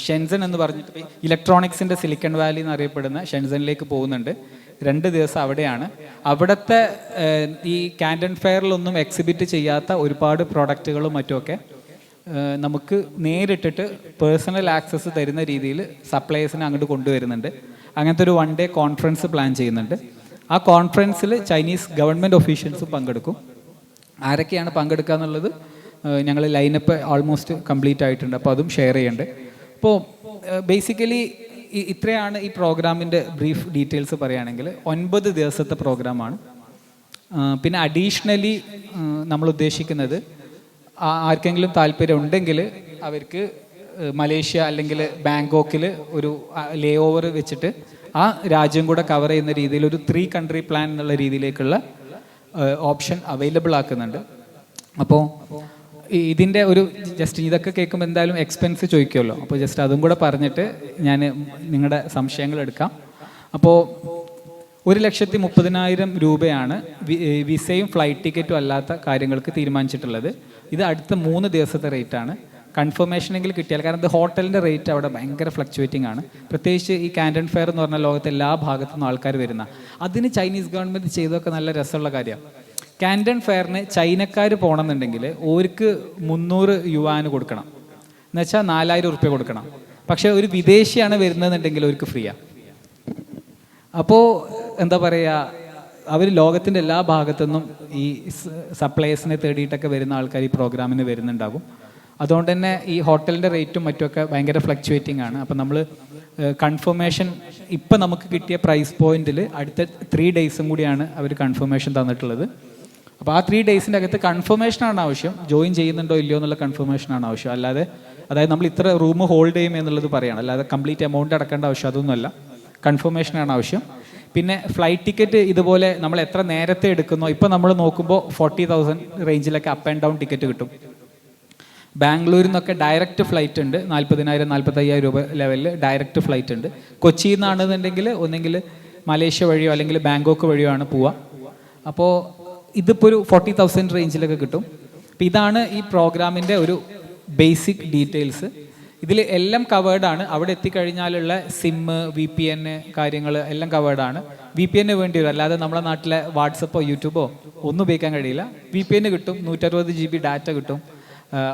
ഷെൻസൺ എന്ന് പറഞ്ഞിട്ട് ഇലക്ട്രോണിക്സിൻ്റെ സിലിക്കൺ വാലി എന്നറിയപ്പെടുന്ന ഷെൻസണിലേക്ക് പോകുന്നുണ്ട്. 2 ദിവസം അവിടെയാണ്. അവിടുത്തെ ഈ ക്യാൻറ്റൺ ഫെയറിലൊന്നും എക്സിബിറ്റ് ചെയ്യാത്ത ഒരുപാട് പ്രൊഡക്റ്റുകളും മറ്റുമൊക്കെ നമുക്ക് നേരിട്ടിട്ട് പേഴ്സണൽ ആക്സസ് തരുന്ന രീതിയിൽ സപ്ലയേഴ്സിനെ അങ്ങോട്ട് കൊണ്ടുവരുന്നുണ്ട്. അങ്ങനത്തെ ഒരു 1 ഡേ കോൺഫറൻസ് പ്ലാൻ ചെയ്യുന്നുണ്ട്. ആ കോൺഫറൻസിൽ ചൈനീസ് ഗവൺമെൻറ് ഒഫീഷ്യൽസും പങ്കെടുക്കും. ആരൊക്കെയാണ് പങ്കെടുക്കുക എന്നുള്ളത് ഞങ്ങൾ ലൈനപ്പ് ഓൾമോസ്റ്റ് കംപ്ലീറ്റ് ആയിട്ടുണ്ട്. അപ്പോൾ അതും ഷെയർ ചെയ്യുന്നുണ്ട്. അപ്പോൾ ബേസിക്കലി ഇത്രയാണ് ഈ പ്രോഗ്രാമിൻ്റെ ബ്രീഫ് ഡീറ്റെയിൽസ് പറയുകയാണെങ്കിൽ. 9 ദിവസത്തെ പ്രോഗ്രാമാണ്. പിന്നെ അഡീഷണലി നമ്മൾ ഉദ്ദേശിക്കുന്നത് ആർക്കെങ്കിലും താല്പര്യം ഉണ്ടെങ്കിൽ അവർക്ക് മലേഷ്യ അല്ലെങ്കിൽ ബാങ്കോക്കിൽ ഒരു ലേ ഓവർ വെച്ചിട്ട് ആ രാജ്യം കൂടെ കവർ ചെയ്യുന്ന രീതിയിൽ ഒരു 3 കൺട്രി പ്ലാൻ എന്നുള്ള രീതിയിലേക്കുള്ള ഓപ്ഷൻ അവൈലബിൾ ആക്കുന്നുണ്ട്. അപ്പോൾ ഇതിൻ്റെ ഒരു ജസ്റ്റ് ഇതൊക്കെ കേൾക്കുമ്പോൾ എന്തായാലും എക്സ്പെൻസ് ചോദിക്കുമല്ലോ. അപ്പോൾ ജസ്റ്റ് അതും കൂടെ പറഞ്ഞിട്ട് ഞാൻ നിങ്ങളുടെ സംശയങ്ങൾ എടുക്കാം. അപ്പോൾ 1,30,000 രൂപയാണ് വിസയും ഫ്ലൈറ്റ് ടിക്കറ്റും അല്ലാത്ത കാര്യങ്ങൾക്ക് തീരുമാനിച്ചിട്ടുള്ളത്. ഇത് അടുത്ത 3 ദിവസത്തെ റേറ്റാണ്. കൺഫർമേഷനെങ്കിലും കിട്ടിയാൽ, കാരണം ഇത് ഹോട്ടലിൻ്റെ റേറ്റ് അവിടെ ഭയങ്കര ഫ്ലക്ച്വേറ്റിംഗ് ആണ്. പ്രത്യേകിച്ച് ഈ ക്യാൻറ്റൺ ഫെയർ എന്ന് പറഞ്ഞാൽ ലോകത്തെ എല്ലാ ഭാഗത്തു നിന്നും ആൾക്കാർ വരുന്ന, അതിന് ചൈനീസ് ഗവൺമെൻറ് ചെയ്തൊക്കെ നല്ല രസമുള്ള കാര്യമാണ്. ക്യാൻറ്റൺ ഫെയറിന് ചൈനക്കാർ പോകണമെന്നുണ്ടെങ്കിൽ ഓർക്ക് 300 യുവാന് കൊടുക്കണം, എന്നുവെച്ചാൽ 4,000 റുപ്യ കൊടുക്കണം. പക്ഷേ ഒരു വിദേശിയാണ് വരുന്നതെന്നുണ്ടെങ്കിൽ അവർക്ക് ഫ്രീയാണ്. അപ്പോൾ എന്താ പറയുക, അവർ ലോകത്തിൻ്റെ എല്ലാ ഭാഗത്തു നിന്നും ഈ സപ്ലൈസിനെ തേടിയിട്ടൊക്കെ വരുന്ന ആൾക്കാർ ഈ പ്രോഗ്രാമിന് വരുന്നുണ്ടാകും. അതുകൊണ്ട് തന്നെ ഈ ഹോട്ടലിൻ്റെ റേറ്റും മറ്റുമൊക്കെ ഭയങ്കര ഫ്ലക്ച്വേറ്റിംഗ് ആണ്. അപ്പം നമ്മൾ കൺഫർമേഷൻ ഇപ്പം നമുക്ക് കിട്ടിയ പ്രൈസ് പോയിന്റിൽ അടുത്ത 3 ഡേയ്സും കൂടിയാണ് അവർ കൺഫർമേഷൻ തന്നിട്ടുള്ളത്. അപ്പോൾ ആ 3 ഡേയ്സിൻ്റെ അകത്ത് കൺഫർമേഷനാണ് ആവശ്യം, ജോയിൻ ചെയ്യുന്നുണ്ടോ ഇല്ലയോ എന്നുള്ള കൺഫർമേഷനാണ് ആവശ്യം. അല്ലാതെ അതായത് നമ്മൾ ഇത്ര റൂം ഹോൾഡ് ചെയ്യും എന്നുള്ളത് പറയണം, അല്ലാതെ കംപ്ലീറ്റ് എമൗണ്ട് അടക്കേണ്ട ആവശ്യം അതൊന്നുമല്ല, കൺഫർമേഷനാണ് ആവശ്യം. പിന്നെ ഫ്ലൈറ്റ് ടിക്കറ്റ് ഇതുപോലെ നമ്മൾ എത്ര നേരത്തെ എടുക്കുന്നോ, ഇപ്പോൾ നമ്മൾ നോക്കുമ്പോൾ 40,000 റേഞ്ചിലൊക്കെ അപ്പ് ആൻഡ് ഡൗൺ ടിക്കറ്റ് കിട്ടും. ബാംഗ്ലൂരിൽ നിന്നൊക്കെ ഡയറക്റ്റ് ഫ്ലൈറ്റ് ഉണ്ട്, 40,000 45,000 രൂപ ലെവലിൽ ഡയറക്റ്റ് ഫ്ലൈറ്റ് ഉണ്ട്. കൊച്ചിയിൽ നിന്നാണെന്നുണ്ടെങ്കിൽ ഒന്നെങ്കിൽ മലേഷ്യ വഴിയോ അല്ലെങ്കിൽ ബാങ്കോക്ക് വഴിയോ ആണ് പോവുക. അപ്പോൾ ഇതിപ്പോൾ ഒരു 40,000 റേഞ്ചിലൊക്കെ കിട്ടും. അപ്പോൾ ഇതാണ് ഈ പ്രോഗ്രാമിൻ്റെ ഒരു ബേസിക് ഡീറ്റെയിൽസ്. ഇതിൽ എല്ലാം കവേർഡാണ്. അവിടെ എത്തിക്കഴിഞ്ഞാലുള്ള സിം, VPN കാര്യങ്ങൾ എല്ലാം കവേർഡാണ്. VPN വേണ്ടി വരും, അല്ലാതെ നമ്മുടെ നാട്ടിലെ വാട്സപ്പോ യൂട്യൂബോ ഒന്നും ഉപയോഗിക്കാൻ കഴിയില്ല. VPN കിട്ടും, 160 GB ഡാറ്റ കിട്ടും,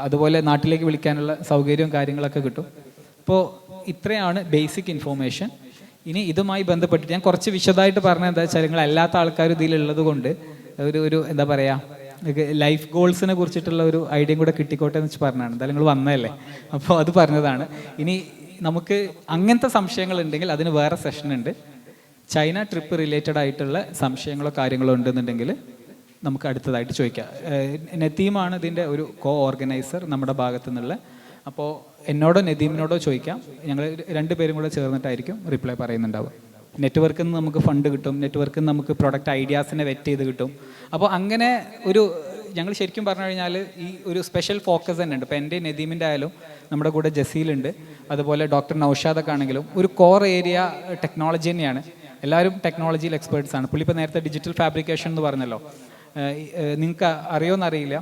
അതുപോലെ നാട്ടിലേക്ക് വിളിക്കാനുള്ള സൗകര്യവും കാര്യങ്ങളൊക്കെ കിട്ടും. അപ്പോൾ ഇത്രയാണ് ബേസിക് ഇൻഫോർമേഷൻ. ഇനി ഇതുമായി ബന്ധപ്പെട്ട് ഞാൻ കുറച്ച് വിശദമായിട്ട് പറഞ്ഞത് എന്താ വെച്ചാൽ, നിങ്ങൾ അല്ലാത്ത ആൾക്കാർ ഇതിലുള്ളത് കൊണ്ട് ഒരു എന്താ പറയുക, ലൈഫ് ഗോൾസിനെ കുറിച്ചിട്ടുള്ള ഒരു ഐഡിയയും കൂടെ കിട്ടിക്കോട്ടെ എന്ന് വെച്ച് പറഞ്ഞതാണ്. എന്തായാലും നിങ്ങൾ വന്നതല്ലേ, അപ്പോൾ അത് പറഞ്ഞതാണ്. ഇനി നമുക്ക് അങ്ങനത്തെ സംശയങ്ങൾ ഉണ്ടെങ്കിൽ അതിന് വേറെ സെഷൻ ഉണ്ട്. ചൈന ട്രിപ്പ് റിലേറ്റഡ് ആയിട്ടുള്ള സംശയങ്ങളോ കാര്യങ്ങളോ ഉണ്ടെന്നുണ്ടെങ്കിൽ നമുക്ക് അടുത്തതായിട്ട് ചോദിക്കാം. നദീമാണ് ഇതിൻ്റെ ഒരു ഓർഗനൈസർ നമ്മുടെ ഭാഗത്തു നിന്നുള്ള. അപ്പോൾ എന്നോടോ നദീമിനോടോ ചോദിക്കാം, ഞങ്ങൾ 2 പേരും കൂടെ ചേർന്നിട്ടായിരിക്കും റിപ്ലൈ പറയുന്നുണ്ടാവുക. നെറ്റ്വർക്കിൽ നിന്ന് നമുക്ക് ഫണ്ട് കിട്ടും, നെറ്റ്വർക്കിൽ നിന്ന് നമുക്ക് പ്രൊഡക്റ്റ് ഐഡിയാസിനെ വെറ്റ് ചെയ്ത് കിട്ടും. അപ്പോൾ അങ്ങനെ ഒരു ഞങ്ങൾ ശരിക്കും പറഞ്ഞു കഴിഞ്ഞാൽ ഈ ഒരു സ്പെഷ്യൽ ഫോക്കസ് തന്നെ ഉണ്ട്. ഇപ്പോൾ എൻ്റെ നദീമിൻ്റെ ആയാലും നമ്മുടെ കൂടെ ജസീലുണ്ട്, അതുപോലെ ഡോക്ടർ നൗഷാദൊക്കെ ആണെങ്കിലും ഒരു കോർ ഏരിയ ടെക്നോളജി തന്നെയാണ്. എല്ലാവരും ടെക്നോളജിയിൽ എക്സ്പേർട്സ് ആണ്. പുള്ളി ഇപ്പോൾ നേരത്തെ ഡിജിറ്റൽ ഫാബ്രിക്കേഷൻ എന്ന് പറഞ്ഞല്ലോ, നിങ്ങൾക്ക് അറിയുമെന്നറിയില്ല.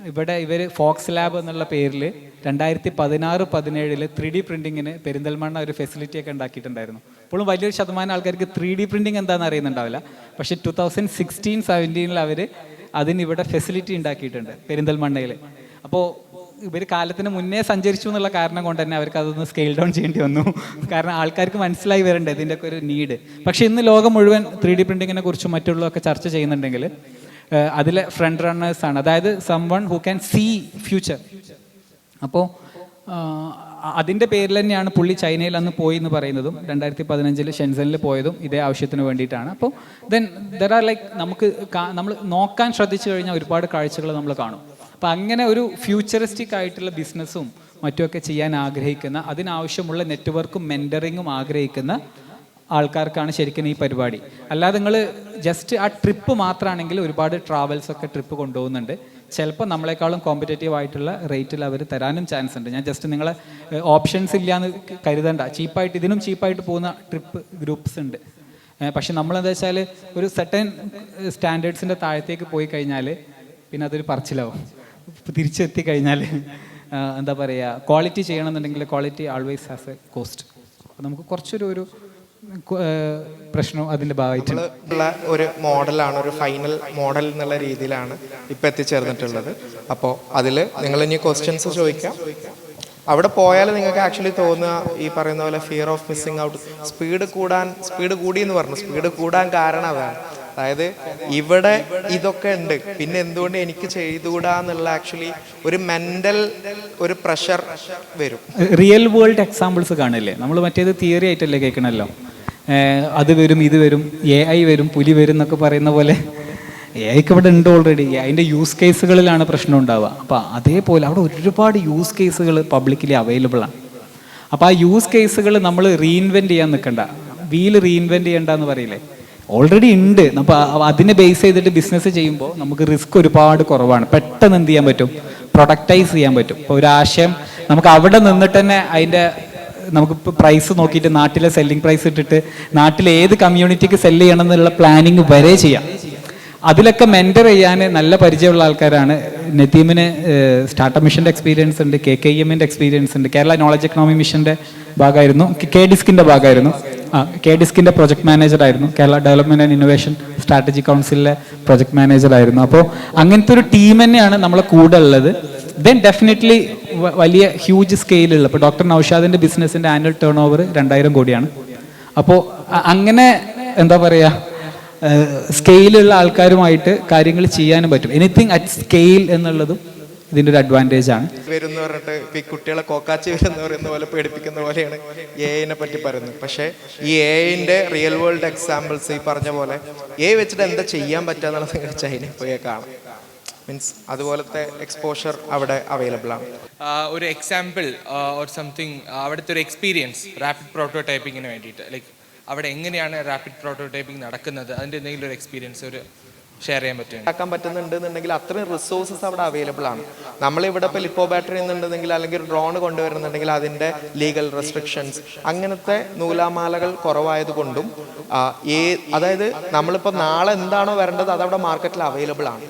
ഇവിടെ ഇവർ ഫോക്സ് ലാബ് എന്നുള്ള പേരിൽ 2016-17 3D പ്രിൻറ്റിങ്ങിന് പെരിന്തൽമണ്ണ ഒരു ഫെസിലിറ്റിയൊക്കെ ഉണ്ടാക്കിയിട്ടുണ്ടായിരുന്നു. ഇപ്പോഴും വലിയൊരു ശതമാനം ആൾക്കാർക്ക് 3D പ്രിൻറ്റിങ് എന്താണെന്ന് അറിയുന്നുണ്ടാവില്ല. പക്ഷേ 2016-17 അവർ അതിനിവിടെ ഫെസിലിറ്റി ഉണ്ടാക്കിയിട്ടുണ്ട് പെരിന്തൽമണ്ണയിൽ. അപ്പോൾ ഇവർ കാലത്തിന് മുന്നേ സഞ്ചരിച്ചു എന്നുള്ള കാരണം കൊണ്ട് തന്നെ അവർക്ക് അതൊന്ന് സ്കെയിൽ ഡൗൺ ചെയ്യേണ്ടി വന്നു. കാരണം ആൾക്കാർക്ക് മനസ്സിലായി വരണ്ടേ ഇതിൻ്റെയൊക്കെ ഒരു നീഡ്. പക്ഷേ ഇന്ന് ലോകം മുഴുവൻ 3D പ്രിൻറ്റിങ്ങിനെ കുറിച്ചും മറ്റുള്ളതൊക്കെ ചർച്ച ചെയ്യുന്നുണ്ടെങ്കിൽ അതിലെ ഫ്രണ്ട് റണ്ണേഴ്സ് ആണ്, അതായത് someone who can see future. അപ്പോൾ അതിൻ്റെ പേരിൽ തന്നെയാണ് പുള്ളി ചൈനയിൽ അന്ന് പോയി എന്ന് പറയുന്നതും 2015 ഷെൻസനിൽ പോയതും ഇതേ ആവശ്യത്തിന് വേണ്ടിയിട്ടാണ്. അപ്പോൾ ദെർ ആർ ലൈക്ക് നമ്മൾ നോക്കാൻ ശ്രദ്ധിച്ചു കഴിഞ്ഞാൽ ഒരുപാട് കാഴ്ചകൾ നമ്മൾ കാണും. അപ്പം അങ്ങനെ ഒരു ഫ്യൂച്ചറിസ്റ്റിക് ആയിട്ടുള്ള ബിസിനസ്സും മറ്റുമൊക്കെ ചെയ്യാൻ ആഗ്രഹിക്കുന്ന, അതിനാവശ്യമുള്ള നെറ്റ്വർക്കും മെൻറ്ററിങ്ങും ആഗ്രഹിക്കുന്ന ആൾക്കാർക്കാണ് ശരിക്കും ഈ പരിപാടി. അല്ലാതെ നിങ്ങൾ ജസ്റ്റ് ആ ട്രിപ്പ് മാത്രമാണെങ്കിൽ ഒരുപാട് ട്രാവൽസൊക്കെ ട്രിപ്പ് കൊണ്ടുപോകുന്നുണ്ട്. ചിലപ്പോൾ നമ്മളെക്കാളും കോമ്പറ്റേറ്റീവ് ആയിട്ടുള്ള റേറ്റിൽ അവർ തരാനും ചാൻസ് ഉണ്ട്. ഞാൻ ജസ്റ്റ് നിങ്ങളെ ഓപ്ഷൻസ് ഇല്ലയെന്ന് കരുതണ്ട. ചീപ്പായിട്ട് ഇതിനും ചീപ്പായിട്ട് പോകുന്ന ട്രിപ്പ് ഗ്രൂപ്പ്സ് ഉണ്ട്. പക്ഷെ നമ്മളെന്താ വെച്ചാൽ ഒരു സെർട്ടൻ സ്റ്റാൻഡേർഡ്സിൻ്റെ താഴത്തേക്ക് പോയി കഴിഞ്ഞാൽ പിന്നെ അതൊരു പറച്ചിലാവും. തിരിച്ചെത്തി കഴിഞ്ഞാൽ എന്താ പറയുക, ക്വാളിറ്റി ചെയ്യണമെന്നുണ്ടെങ്കിൽ quality always has A cost. അപ്പോൾ നമുക്ക് കുറച്ചൊരു പ്രശ്നം അതിൻ്റെ ഭാഗമായിട്ടുള്ള ഒരു മോഡലാണ്, ഒരു ഫൈനൽ മോഡൽ എന്നുള്ള രീതിയിലാണ് ഇപ്പം എത്തിച്ചേർന്നിട്ടുള്ളത്. അപ്പോൾ അതിൽ നിങ്ങൾ ഇനി ക്വസ്റ്റ്യൻസ് ചോദിക്കാം. അവിടെ പോയാൽ നിങ്ങൾക്ക് ആക്ച്വലി തോന്നുക ഈ പറയുന്ന പോലെ fear of missing out, speed കൂടി എന്ന് പറഞ്ഞു. സ്പീഡ് കൂടാൻ കാരണം അതാണ്. അതായത് ഇവിടെ ഇതൊക്കെ ഉണ്ട്, പിന്നെ എന്തുകൊണ്ട് എനിക്ക് ചെയ്തുകൂടാ എന്നുള്ള ആക്ച്വലി ഒരു മെന്റൽ ഒരു പ്രഷർ വരും. റിയൽ വേൾഡ് എക്സാമ്പിൾസ് കാണില്ലേ, നമ്മൾ മറ്റേത് തിയറി ആയിട്ടല്ലേ കേൾക്കണമല്ലോ. അത് വരും, ഇത് വരും, AI വരും, പുലി വരും എന്നൊക്കെ പറയുന്ന പോലെ AIക്ക് ഇവിടെ ഉണ്ട് ഓൾറെഡി. അതിൻ്റെ യൂസ് കേസുകളിലാണ് പ്രശ്നം ഉണ്ടാവുക. അപ്പോൾ അതേപോലെ അവിടെ ഒരുപാട് യൂസ് കേസുകൾ പബ്ലിക്കലി അവൈലബിൾ ആണ്. അപ്പോൾ ആ യൂസ് കേസുകൾ നമ്മൾ റീഇൻവെൻറ്റ് ചെയ്യാൻ നിൽക്കണ്ട, റീഇൻവെൻറ്റ് ചെയ്യണ്ട എന്ന് പറയില്ലേ, ഓൾറെഡി ഉണ്ട്. അപ്പോൾ അതിനെ ബേസ് ചെയ്തിട്ട് ബിസിനസ് ചെയ്യുമ്പോൾ നമുക്ക് റിസ്ക് ഒരുപാട് കുറവാണ്. പെട്ടെന്ന് എന്ത് ചെയ്യാൻ പറ്റും, പ്രൊഡക്റ്റൈസ് ചെയ്യാൻ പറ്റും. ഇപ്പോൾ ഒരു ആശയം നമുക്ക് അവിടെ നിന്നിട്ട് തന്നെ അതിൻ്റെ നമുക്കിപ്പോൾ പ്രൈസ് നോക്കിയിട്ട് നാട്ടിലെ സെല്ലിംഗ് പ്രൈസ് ഇട്ടിട്ട് നാട്ടിൽ ഏത് കമ്മ്യൂണിറ്റിക്ക് സെല്ല് ചെയ്യണം എന്നുള്ള പ്ലാനിങ് വരെ ചെയ്യാം. അതിലൊക്കെ മെൻറ്റർ ചെയ്യാൻ നല്ല പരിചയമുള്ള ആൾക്കാരാണ്. നദീമിന് സ്റ്റാർട്ടപ്പ് മിഷൻ്റെ എക്സ്പീരിയൻസ് ഉണ്ട്, KKEMൻ്റെ എക്സ്പീരിയൻസ് ഉണ്ട്, കേരള നോളജ് എക്കണോമി മിഷൻ്റെ ഭാഗമായിരുന്നു, KDISCിൻ്റെ ഭാഗമായിരുന്നു, KDISCിൻ്റെ പ്രൊജക്ട് മാനേജറായിരുന്നു, Kerala development and innovation strategy കൗൺസിലിലെ പ്രൊജക്ട് മാനേജറായിരുന്നു. അപ്പോൾ അങ്ങനത്തെ ഒരു ടീം തന്നെയാണ് നമ്മളെ കൂടെ ഉള്ളത്. ദെൻ ഡെഫിനറ്റ്ലി വലിയ ഹ്യൂജ് സ്കെയിലുള്ള, ഇപ്പോൾ ഡോക്ടർ നൗഷാദിൻ്റെ ബിസിനസ്സിൻ്റെ ആനുവൽ ടേൺ ഓവർ 2000 കോടിയാണ്. അപ്പോൾ അങ്ങനെ എന്താ പറയുക, സ്കെയിലുള്ള ആൾക്കാരുമായിട്ട് കാര്യങ്ങൾ ചെയ്യാനും പറ്റും. എനിത്തിങ് അറ്റ് സ്കെയിൽ എന്നുള്ളതും ഇതിൻ്റെ ഒരു അഡ്വാൻറ്റേജ് ആണ്. വരുമെന്ന് പറഞ്ഞിട്ട് ഇപ്പം ഈ കുട്ടികളെ കോക്കാച്ചി വരുന്ന പറയുന്ന പോലെ പേടിപ്പിക്കുന്ന പോലെയാണ് AI പറ്റി പറയുന്നത്. പക്ഷേ ഈ AI റിയൽ വേൾഡ് എക്സാമ്പിൾസ് ഈ പറഞ്ഞ പോലെ AI വെച്ചിട്ട് എന്താ ചെയ്യാൻ പറ്റുക എന്നുള്ളത് നിങ്ങൾ ചൈനയിൽ പോയി കാണാം. മീൻസ് അതുപോലത്തെ എക്സ്പോഷർ അവിടെ അവൈലബിൾ ആണ്. ഒരു എക്സാമ്പിൾ ഓർ സംതിങ് അവിടുത്തെ ഒരു എക്സ്പീരിയൻസ് റാപ്പിഡ് പ്രോട്ടോടൈപ്പിങ്ങിന് വേണ്ടിയിട്ട്, ലൈക്ക് അവിടെ എങ്ങനെയാണ് റാപ്പിഡ് പ്രോട്ടോടൈപ്പിംഗ് നടക്കുന്നത്, അതിൻ്റെ എന്തെങ്കിലും ഒരു എക്സ്പീരിയൻസ് ഒരു ഷെയർ ചെയ്യാൻ പറ്റും ആക്കാൻ പറ്റുന്നുണ്ടെന്നുണ്ടെങ്കിൽ അത്രയും റിസോഴ്സസ് അവിടെ അവൈലബിൾ ആണ്. നമ്മളിവിടെ ഇപ്പോൾ ലിപ്പോ ബാറ്ററി എന്നുണ്ടെങ്കിൽ അല്ലെങ്കിൽ ഡ്രോൺ കൊണ്ടുവരുന്നുണ്ടെങ്കിൽ അതിൻ്റെ ലീഗൽ റെസ്ട്രിക്ഷൻസ് അങ്ങനത്തെ നൂലാമാലകൾ കുറവായത് കൊണ്ടും അതായത് നമ്മളിപ്പോൾ നാളെ എന്താണോ വരേണ്ടത് അതവിടെ മാർക്കറ്റിൽ അവൈലബിൾ ആണ്.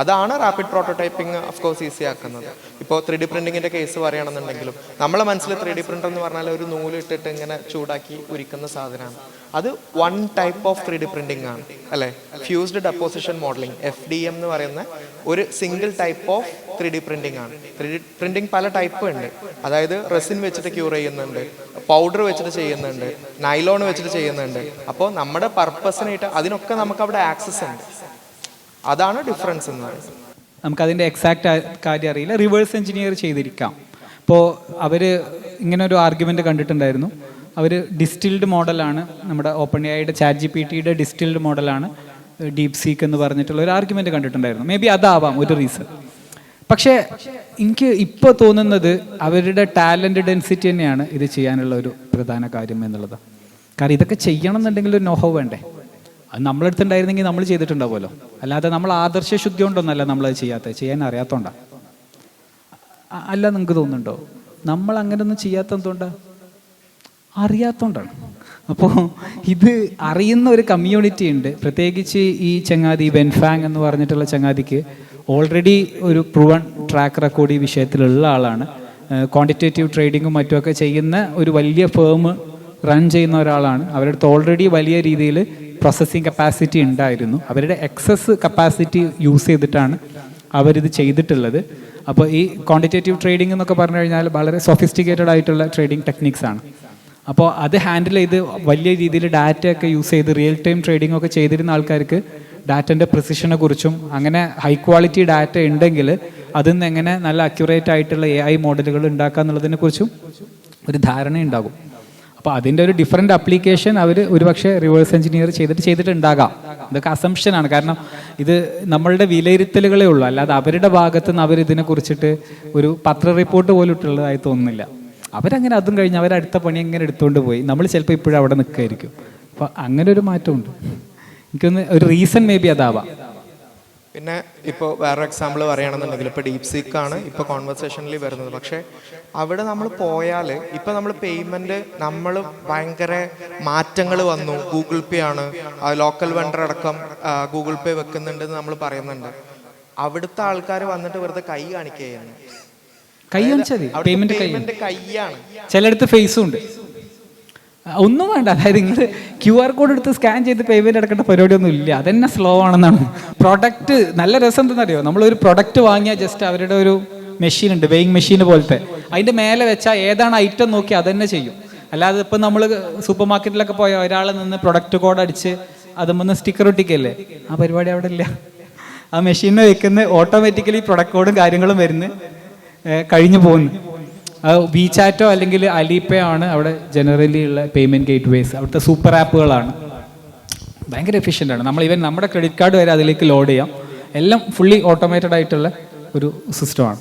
അതാണ് rapid prototyping of course easy ആക്കുന്നത്. ഇപ്പോൾ 3D പ്രിന്റിങ്ങിൻ്റെ കേസ് പറയുകയാണെന്നുണ്ടെങ്കിലും നമ്മളെ മനസ്സിൽ 3D പ്രിൻ്റർ എന്ന് പറഞ്ഞാൽ ഒരു നൂലിട്ടിട്ട് ഇങ്ങനെ ചൂടാക്കി ഉരിക്കുന്ന സാധനമാണ്. അത് one type of 3D printing ആണ് അല്ലേ. ഫ്യൂസ്ഡ് ഡെപ്പോസിഷൻ മോഡലിംഗ് FDM എന്ന് പറയുന്ന ഒരു single type of 3D printing ആണ്. 3D പ്രിന്റിംഗ് പല ടൈപ്പ് ഉണ്ട്. അതായത് റെസിൻ വെച്ചിട്ട് ക്യൂർ ചെയ്യുന്നുണ്ട്, പൗഡർ വെച്ചിട്ട് ചെയ്യുന്നുണ്ട്, നൈലോൺ വെച്ചിട്ട് ചെയ്യുന്നുണ്ട്. അപ്പോൾ നമ്മുടെ പർപ്പസിനായിട്ട് അതിനൊക്കെ നമുക്ക് അവിടെ ആക്സസ് ഉണ്ട്. അതാണ് ഡിഫറൻസ് എന്ന് പറയുന്നത്. നമുക്കതിൻ്റെ എക്സാക്റ്റ് കാര്യം അറിയില്ല. റിവേഴ്സ് എഞ്ചിനീയർ ചെയ്തിരിക്കാം. ഇപ്പോൾ അവർ ഇങ്ങനെ ഒരു ആർഗ്യുമെൻ്റ് കണ്ടിട്ടുണ്ടായിരുന്നു. അവർ ഡിസ്റ്റിൽഡ് മോഡലാണ്, നമ്മുടെ OpenAIയുടെ ChatGPTയുടെ ഡിസ്റ്റിൽഡ് മോഡലാണ് ഡീപ് സീക്ക് എന്ന് പറഞ്ഞിട്ടുള്ള ഒരു ആർഗ്യുമെൻ്റ് കണ്ടിട്ടുണ്ടായിരുന്നു. മേ ബി അതാവാം ഒരു റീസൺ. പക്ഷേ എനിക്ക് ഇപ്പോൾ തോന്നുന്നത് അവരുടെ ടാലൻറ്റ് ഡെൻസിറ്റി തന്നെയാണ് ഇത് ചെയ്യാനുള്ള ഒരു പ്രധാന കാര്യം എന്നുള്ളത്. കാരണം ഇതൊക്കെ ചെയ്യണം എന്നുണ്ടെങ്കിൽ ഒരു നോഹോ വേണ്ടേ. അത് നമ്മളെടുത്തുണ്ടായിരുന്നെങ്കിൽ നമ്മൾ ചെയ്തിട്ടുണ്ടാവുമല്ലോ. അല്ലാതെ നമ്മൾ ആദർശ ശുദ്ധി കൊണ്ടൊന്നല്ല നമ്മളത് ചെയ്യാൻ അറിയാത്തതുകൊണ്ടാണ്. അല്ല, നിങ്ങൾക്ക് തോന്നുന്നുണ്ടോ നമ്മൾ അങ്ങനെയൊന്നും ചെയ്യാത്തതുകൊണ്ടാണ്? അറിയാത്തതുകൊണ്ടാണ്. അപ്പോൾ ഇത് അറിയുന്ന ഒരു കമ്മ്യൂണിറ്റി ഉണ്ട്. പ്രത്യേകിച്ച് ഈ ചങ്ങാതി വെൻഫാങ് എന്ന് പറഞ്ഞിട്ടുള്ള ചങ്ങാതിക്ക് ഓൾറെഡി ഒരു പ്രൂവൺ ട്രാക്ക് റെക്കോർഡ് ഈ വിഷയത്തിലുള്ള ആളാണ്. ക്വാണ്ടിറ്റേറ്റീവ് ട്രേഡിങ്ങും മറ്റുമൊക്കെ ചെയ്യുന്ന ഒരു വലിയ ഫേം റൺ ചെയ്യുന്ന ഒരാളാണ്. അവരുടെ അടുത്ത് ഓൾറെഡി വലിയ രീതിയിൽ പ്രോസസ്സിങ് കപ്പാസിറ്റി ഉണ്ടായിരുന്നു. അവരുടെ എക്സസ് കപ്പാസിറ്റി യൂസ് ചെയ്തിട്ടാണ് അവരിത് ചെയ്തിട്ടുള്ളത്. അപ്പോൾ ഈ ക്വാണ്ടിറ്റേറ്റീവ് ട്രേഡിംഗ് എന്നൊക്കെ പറഞ്ഞു കഴിഞ്ഞാൽ വളരെ സൊഫിസ്റ്റിക്കേറ്റഡ് ആയിട്ടുള്ള ട്രേഡിംഗ് ടെക്നിക്സ് ആണ്. അപ്പോൾ അത് ഹാൻഡിൽ ചെയ്ത് വലിയ രീതിയിൽ ഡാറ്റയൊക്കെ യൂസ് ചെയ്ത് റിയൽ ടൈം ട്രേഡിംഗ് ഒക്കെ ചെയ്തിരുന്ന ആൾക്കാർക്ക് ഡാറ്റൻ്റെ പ്രിസിഷനെ കുറിച്ചും അങ്ങനെ ഹൈ ക്വാളിറ്റി ഡാറ്റ ഉണ്ടെങ്കിൽ അതിൽ നിന്ന് എങ്ങനെ നല്ല അക്യുറേറ്റ് ആയിട്ടുള്ള AI മോഡലുകൾ ഉണ്ടാക്കുക എന്നുള്ളതിനെ കുറിച്ചും ഒരു ധാരണ ഉണ്ടാകും. അപ്പോൾ അതിൻ്റെ ഒരു ഡിഫറെൻ്റ് അപ്ലിക്കേഷൻ അവർ ഒരുപക്ഷെ റിവേഴ്സ് എഞ്ചിനീയർ ചെയ്തിട്ടുണ്ടാകാം. ഇതൊക്കെ അസംഷനാണ്. കാരണം ഇത് നമ്മളുടെ വിലയിരുത്തലുകളേ ഉള്ളൂ. അല്ലാതെ അവരുടെ ഭാഗത്തു നിന്ന് അവർ ഇതിനെ കുറിച്ചിട്ട് ഒരു പത്ര റിപ്പോർട്ട് പോലും ഇട്ടുള്ളതായി തോന്നുന്നില്ല. അവരങ്ങനെ അതും കഴിഞ്ഞ് അവരടുത്ത പണി എങ്ങനെ എടുത്തുകൊണ്ട് പോയി. നമ്മൾ ചിലപ്പോൾ ഇപ്പോഴും അവിടെ നിൽക്കുമായിരിക്കും. അപ്പോൾ അങ്ങനെ ഒരു മാറ്റമുണ്ട്. എനിക്കൊന്ന് ഒരു റീസൺ മേ ബി അതാവാം. പിന്നെ ഇപ്പോൾ വേറെ എക്സാമ്പിൾ പറയുകയാണെന്നുണ്ടെങ്കിൽ ഇപ്പോൾ ഡീപ് സീക്കാണ് ഇപ്പോൾ കോൺവെർസേഷനിൽ വരുന്നത്. പക്ഷേ അവിടെ നമ്മൾ പോയാൽ ഇപ്പോൾ നമ്മൾ പേയ്മെൻറ്റ് നമ്മൾ ഭയങ്കര മാറ്റങ്ങൾ വന്നു. ഗൂഗിൾ പേ ആണ്, ലോക്കൽ വെണ്ടർ അടക്കം ഗൂഗിൾ പേ വെക്കുന്നുണ്ടെന്ന് നമ്മൾ പറയുന്നുണ്ട്. അവിടുത്തെ ആൾക്കാർ വന്നിട്ട് വെറുതെ കൈ കാണിക്കുകയാണ്. കൈ കാണിച്ചാൽ പേയ്മെന്റ് കൈയാണ്. ചിലയിടത്ത് ഫേസും ഉണ്ട്. ഒന്നും വേണ്ട. അതായത് നിങ്ങൾ QR കോഡ് എടുത്ത് സ്കാൻ ചെയ്ത് പേയ്മെന്റ് അടക്കേണ്ട പരിപാടിയൊന്നും ഇല്ല. അതന്നെ സ്ലോ ആണെന്നാണ്. പ്രൊഡക്റ്റ് നല്ല രസം എന്തെന്നറിയോ, നമ്മളൊരു പ്രൊഡക്റ്റ് വാങ്ങിയാൽ ജസ്റ്റ് അവരുടെ ഒരു മെഷീൻ ഉണ്ട്, വെയിങ് മെഷീൻ പോലത്തെ, അതിൻ്റെ മേലെ വെച്ചാൽ ഏതാണ് ഐറ്റം നോക്കി അതന്നെ ചെയ്യും. അല്ലാതെ ഇപ്പം നമ്മൾ സൂപ്പർ മാർക്കറ്റിലൊക്കെ പോയ ഒരാൾ നിന്ന് പ്രൊഡക്റ്റ് കോഡ് അടിച്ച് അതുമ്പോൾ സ്റ്റിക്കർ ഒട്ടിക്കല്ലേ, ആ പരിപാടി അവിടെ ഇല്ല. ആ മെഷീനിൽ വെക്കുന്ന ഓട്ടോമാറ്റിക്കലി പ്രൊഡക്റ്റ് കോഡും കാര്യങ്ങളും വരുന്നു, കഴിഞ്ഞു പോകുന്നു. വിചാറ്റോ അല്ലെങ്കിൽ അലിപേ ആണ് അവിടെ ജനറലി ഉള്ള പേയ്മെൻറ്റ് ഗേറ്റ് വേസ്. അവിടുത്തെ സൂപ്പർ ആപ്പുകളാണ്, ഭയങ്കര എഫിഷ്യൻ്റ് ആണ്. നമ്മൾ ഈവൻ നമ്മുടെ ക്രെഡിറ്റ് കാർഡ് വരെ അതിലേക്ക് ലോഡ് ചെയ്യാം. എല്ലാം ഫുള്ളി ഓട്ടോമേറ്റഡ് ആയിട്ടുള്ള ഒരു സിസ്റ്റമാണ്.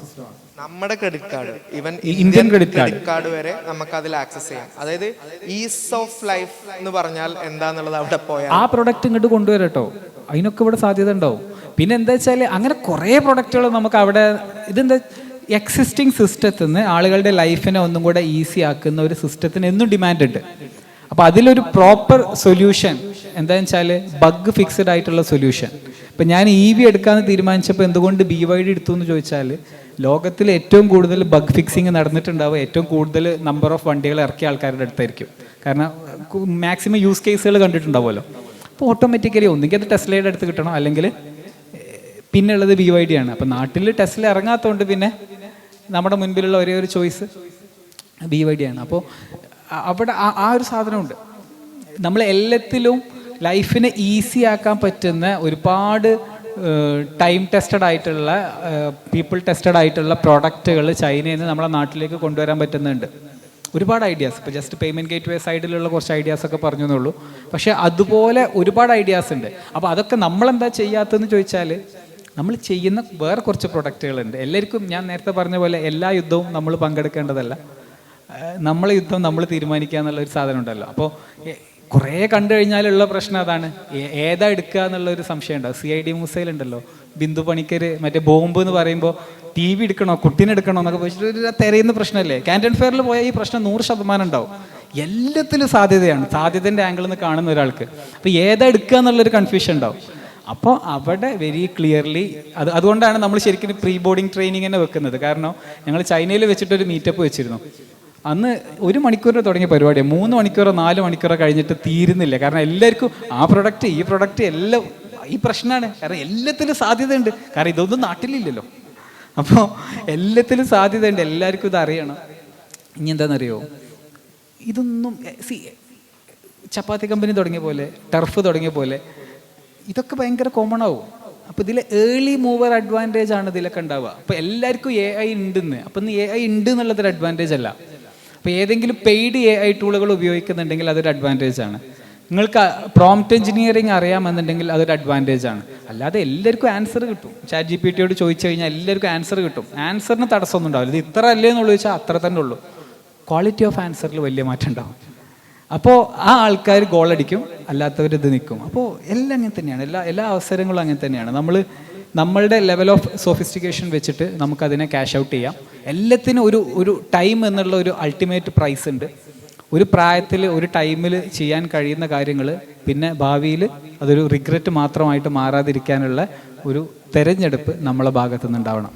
നമ്മുടെ credit card, even Indian credit card വരെ നമുക്ക് അതിൽ ആക്സസ് ചെയ്യാം. അതായത് ഈസ് ഓഫ് ലൈഫ് എന്ന് പറഞ്ഞാൽ എന്താന്നുള്ളത് അവിടെ പോയാൽ ആ പ്രൊഡക്റ്റ് ഇങ്ങോട്ട് കൊണ്ടുവരട്ടോ, അതിനൊക്കെ ഇവിടെ സാധ്യത ഉണ്ടാവും. പിന്നെ എന്താ വെച്ചാൽ അങ്ങനെ കുറേ പ്രൊഡക്റ്റുകൾ നമുക്ക് അവിടെ, ഇതെന്താ എക്സിസ്റ്റിംഗ് സിസ്റ്റത്തിൽ നിന്ന് ആളുകളുടെ ലൈഫിനെ ഒന്നും കൂടെ ഈസി ആക്കുന്ന ഒരു സിസ്റ്റത്തിന് എന്നും ഡിമാൻഡ് ഉണ്ട്. അപ്പോൾ അതിലൊരു പ്രോപ്പർ സൊല്യൂഷൻ എന്താണെന്ന് വെച്ചാൽ ബഗ് ഫിക്സഡ് ആയിട്ടുള്ള സൊല്യൂഷൻ. ഇപ്പം ഞാൻ EV എടുക്കാമെന്ന് തീരുമാനിച്ചപ്പോൾ എന്തുകൊണ്ട് BYD എടുത്തു എന്ന് ചോദിച്ചാൽ, ലോകത്തിൽ ഏറ്റവും കൂടുതൽ ബഗ് ഫിക്സിങ് നടന്നിട്ടുണ്ടാവുക ഏറ്റവും കൂടുതൽ നമ്പർ ഓഫ് വണ്ടികൾ ഇറക്കിയ ആൾക്കാരുടെ അടുത്തായിരിക്കും. കാരണം മാക്സിമം യൂസ് കേസുകൾ കണ്ടിട്ടുണ്ടാവുമല്ലോ. അപ്പോൾ ഓട്ടോമാറ്റിക്കലി ഒന്നുകിൽ അത് ടെസ്ലയുടെ അടുത്ത് കിട്ടണം, അല്ലെങ്കിൽ പിന്നെ ഉള്ളത് BYD ആണ്. അപ്പം നാട്ടിൽ ടെസ്ല ഇറങ്ങാത്തതുകൊണ്ട് പിന്നെ നമ്മുടെ മുൻപിലുള്ള ഒരേ ഒരു ചോയ്സ് BYD ആണ്. അപ്പോൾ അവിടെ ആ ഒരു സാധനമുണ്ട്. നമ്മൾ എല്ലാത്തിലും ലൈഫിനെ ഈസി ആക്കാൻ പറ്റുന്ന ഒരുപാട് ടൈം ടെസ്റ്റഡ് ആയിട്ടുള്ള പീപ്പിൾ ടെസ്റ്റഡ് ആയിട്ടുള്ള പ്രോഡക്റ്റുകൾ ചൈനയിൽ നിന്ന് നമ്മളെ നാട്ടിലേക്ക് കൊണ്ടുവരാൻ പറ്റുന്നുണ്ട്. ഒരുപാട് ഐഡിയാസ്, ഇപ്പോൾ ജസ്റ്റ് പേയ്മെൻറ്റ് ഗേറ്റ് വേ സൈഡിലുള്ള കുറച്ച് ഐഡിയാസൊക്കെ പറഞ്ഞു എന്നുള്ളൂ. പക്ഷേ അതുപോലെ ഒരുപാട് ഐഡിയാസ് ഉണ്ട്. അപ്പോൾ അതൊക്കെ നമ്മളെന്താ ചെയ്യാത്തതെന്ന് ചോദിച്ചാൽ, നമ്മൾ ചെയ്യുന്ന വേറെ കുറച്ച് പ്രൊഡക്റ്റുകളുണ്ട്. എല്ലാവർക്കും ഞാൻ നേരത്തെ പറഞ്ഞ പോലെ എല്ലാ യുദ്ധവും നമ്മൾ പങ്കെടുക്കേണ്ടതല്ല, നമ്മളെ യുദ്ധം നമ്മൾ തീരുമാനിക്കുക എന്നുള്ളൊരു സാധനം ഉണ്ടല്ലോ. അപ്പോൾ കുറേ കണ്ടു കഴിഞ്ഞാലുള്ള പ്രശ്നം അതാണ്, ഏതാ എടുക്കുക എന്നുള്ളൊരു സംശയം ഉണ്ടാവും. CID മൂസയിൽ ഉണ്ടല്ലോ, ബിന്ദു പണിക്കർ മറ്റേ ബോംബ് എന്ന് പറയുമ്പോൾ TV എടുക്കണോ കുട്ടീനെ എടുക്കണോ എന്നൊക്കെ പോയിട്ട് ഒരു തിരയുന്ന പ്രശ്നമല്ലേ. കാൻറ്റൺ ഫെയറിൽ പോയാൽ ഈ പ്രശ്നം 100% ഉണ്ടാവും. എല്ലാത്തിലും സാധ്യതയാണ്, സാധ്യതൻ്റെ ആംഗിളിൽ നിന്ന് കാണുന്ന ഒരാൾക്ക്. അപ്പോൾ ഏതാ എടുക്കുക എന്നുള്ളൊരു കൺഫ്യൂഷൻ ഉണ്ടാവും. അപ്പോൾ അവിടെ വെരി ക്ലിയർലി അതുകൊണ്ടാണ് നമ്മൾ ശരിക്കും പ്രീ ബോർഡിങ് ട്രെയിനിങ് തന്നെ വെക്കുന്നത്. കാരണം ഞങ്ങൾ ചൈനയിൽ വെച്ചിട്ടൊരു മീറ്റപ്പ് വെച്ചിരുന്നു. അന്ന് 1 മണിക്കൂറിന് തുടങ്ങിയ പരിപാടിയാണ്, 3 മണിക്കൂറോ 4 മണിക്കൂറോ കഴിഞ്ഞിട്ട് തീരുന്നില്ല. കാരണം എല്ലാവർക്കും ആ പ്രൊഡക്റ്റ് ഈ പ്രൊഡക്റ്റ് എല്ലാം ഈ പ്രശ്നമാണ്. കാരണം എല്ലാത്തിലും സാധ്യതയുണ്ട്, കാരണം ഇതൊന്നും നാട്ടിലില്ലല്ലോ. അപ്പോൾ എല്ലാത്തിലും സാധ്യതയുണ്ട്, എല്ലാവർക്കും ഇത് അറിയണം. ഇനി എന്താണെന്നറിയോ, ഇതൊന്നും ചപ്പാത്തി കമ്പനി തുടങ്ങിയ പോലെ, ടർഫ് തുടങ്ങിയ പോലെ ഇതൊക്കെ ഭയങ്കര കോമൺ ആവും. അപ്പോൾ ഇതിൽ ഏർലി മൂവർ അഡ്വാൻറ്റേജ് ആണ് ഇതിലൊക്കെ ഉണ്ടാവുക. അപ്പോൾ എല്ലാവർക്കും AI ഉണ്ടെന്ന്, അപ്പം ഇന്ന് AI ഉണ്ട് എന്നുള്ളതൊരു അഡ്വാൻറ്റേജ് അല്ല. അപ്പോൾ ഏതെങ്കിലും പെയ്ഡ് AI ടൂളുകൾ ഉപയോഗിക്കുന്നുണ്ടെങ്കിൽ അതൊരു അഡ്വാൻറ്റേജ് ആണ്. നിങ്ങൾക്ക് പ്രോംപ്റ്റ് എഞ്ചിനീയറിംഗ് അറിയാമെന്നുണ്ടെങ്കിൽ അതൊരു അഡ്വാൻറ്റേജ് ആണ്. അല്ലാതെ എല്ലാവർക്കും ആൻസർ കിട്ടും. ChatGPT യോട് ചോദിച്ചു കഴിഞ്ഞാൽ എല്ലാവർക്കും ആൻസർ കിട്ടും. ആൻസറിന് തടസ്സമൊന്നും ഉണ്ടാവില്ല. ഇത് ഇത്ര അല്ലേ എന്നുള്ളൂ ചോദിച്ചാൽ അത്ര തന്നെ ഉള്ളൂ. ക്വാളിറ്റി ഓഫ് ആൻസറിൽ വലിയ മാറ്റം ഉണ്ടാവും. അപ്പോൾ ആ ആൾക്കാർ ഗോളടിക്കും, അല്ലാത്തവർ ഇത് നിൽക്കും. അപ്പോൾ എല്ലാം അങ്ങനെ തന്നെയാണ്, എല്ലാ അവസരങ്ങളും അങ്ങനെ തന്നെയാണ്. നമ്മളുടെ ലെവൽ ഓഫ് സോഫിസ്റ്റിക്കേഷൻ വെച്ചിട്ട് നമുക്കതിനെ ക്യാഷ് ഔട്ട് ചെയ്യാം. എല്ലാത്തിനും ഒരു ടൈം എന്നുള്ള ഒരു അൾട്ടിമേറ്റ് പ്രൈസ് ഉണ്ട്. ഒരു പ്രായത്തിൽ ഒരു ടൈമിൽ ചെയ്യാൻ കഴിയുന്ന കാര്യങ്ങൾ പിന്നെ ഭാവിയിൽ അതൊരു റിഗ്രറ്റ് മാത്രമായിട്ട് മാറാതിരിക്കാനുള്ള ഒരു തെരഞ്ഞെടുപ്പ് നമ്മളെ ഭാഗത്തുനിന്നുണ്ടാവണം.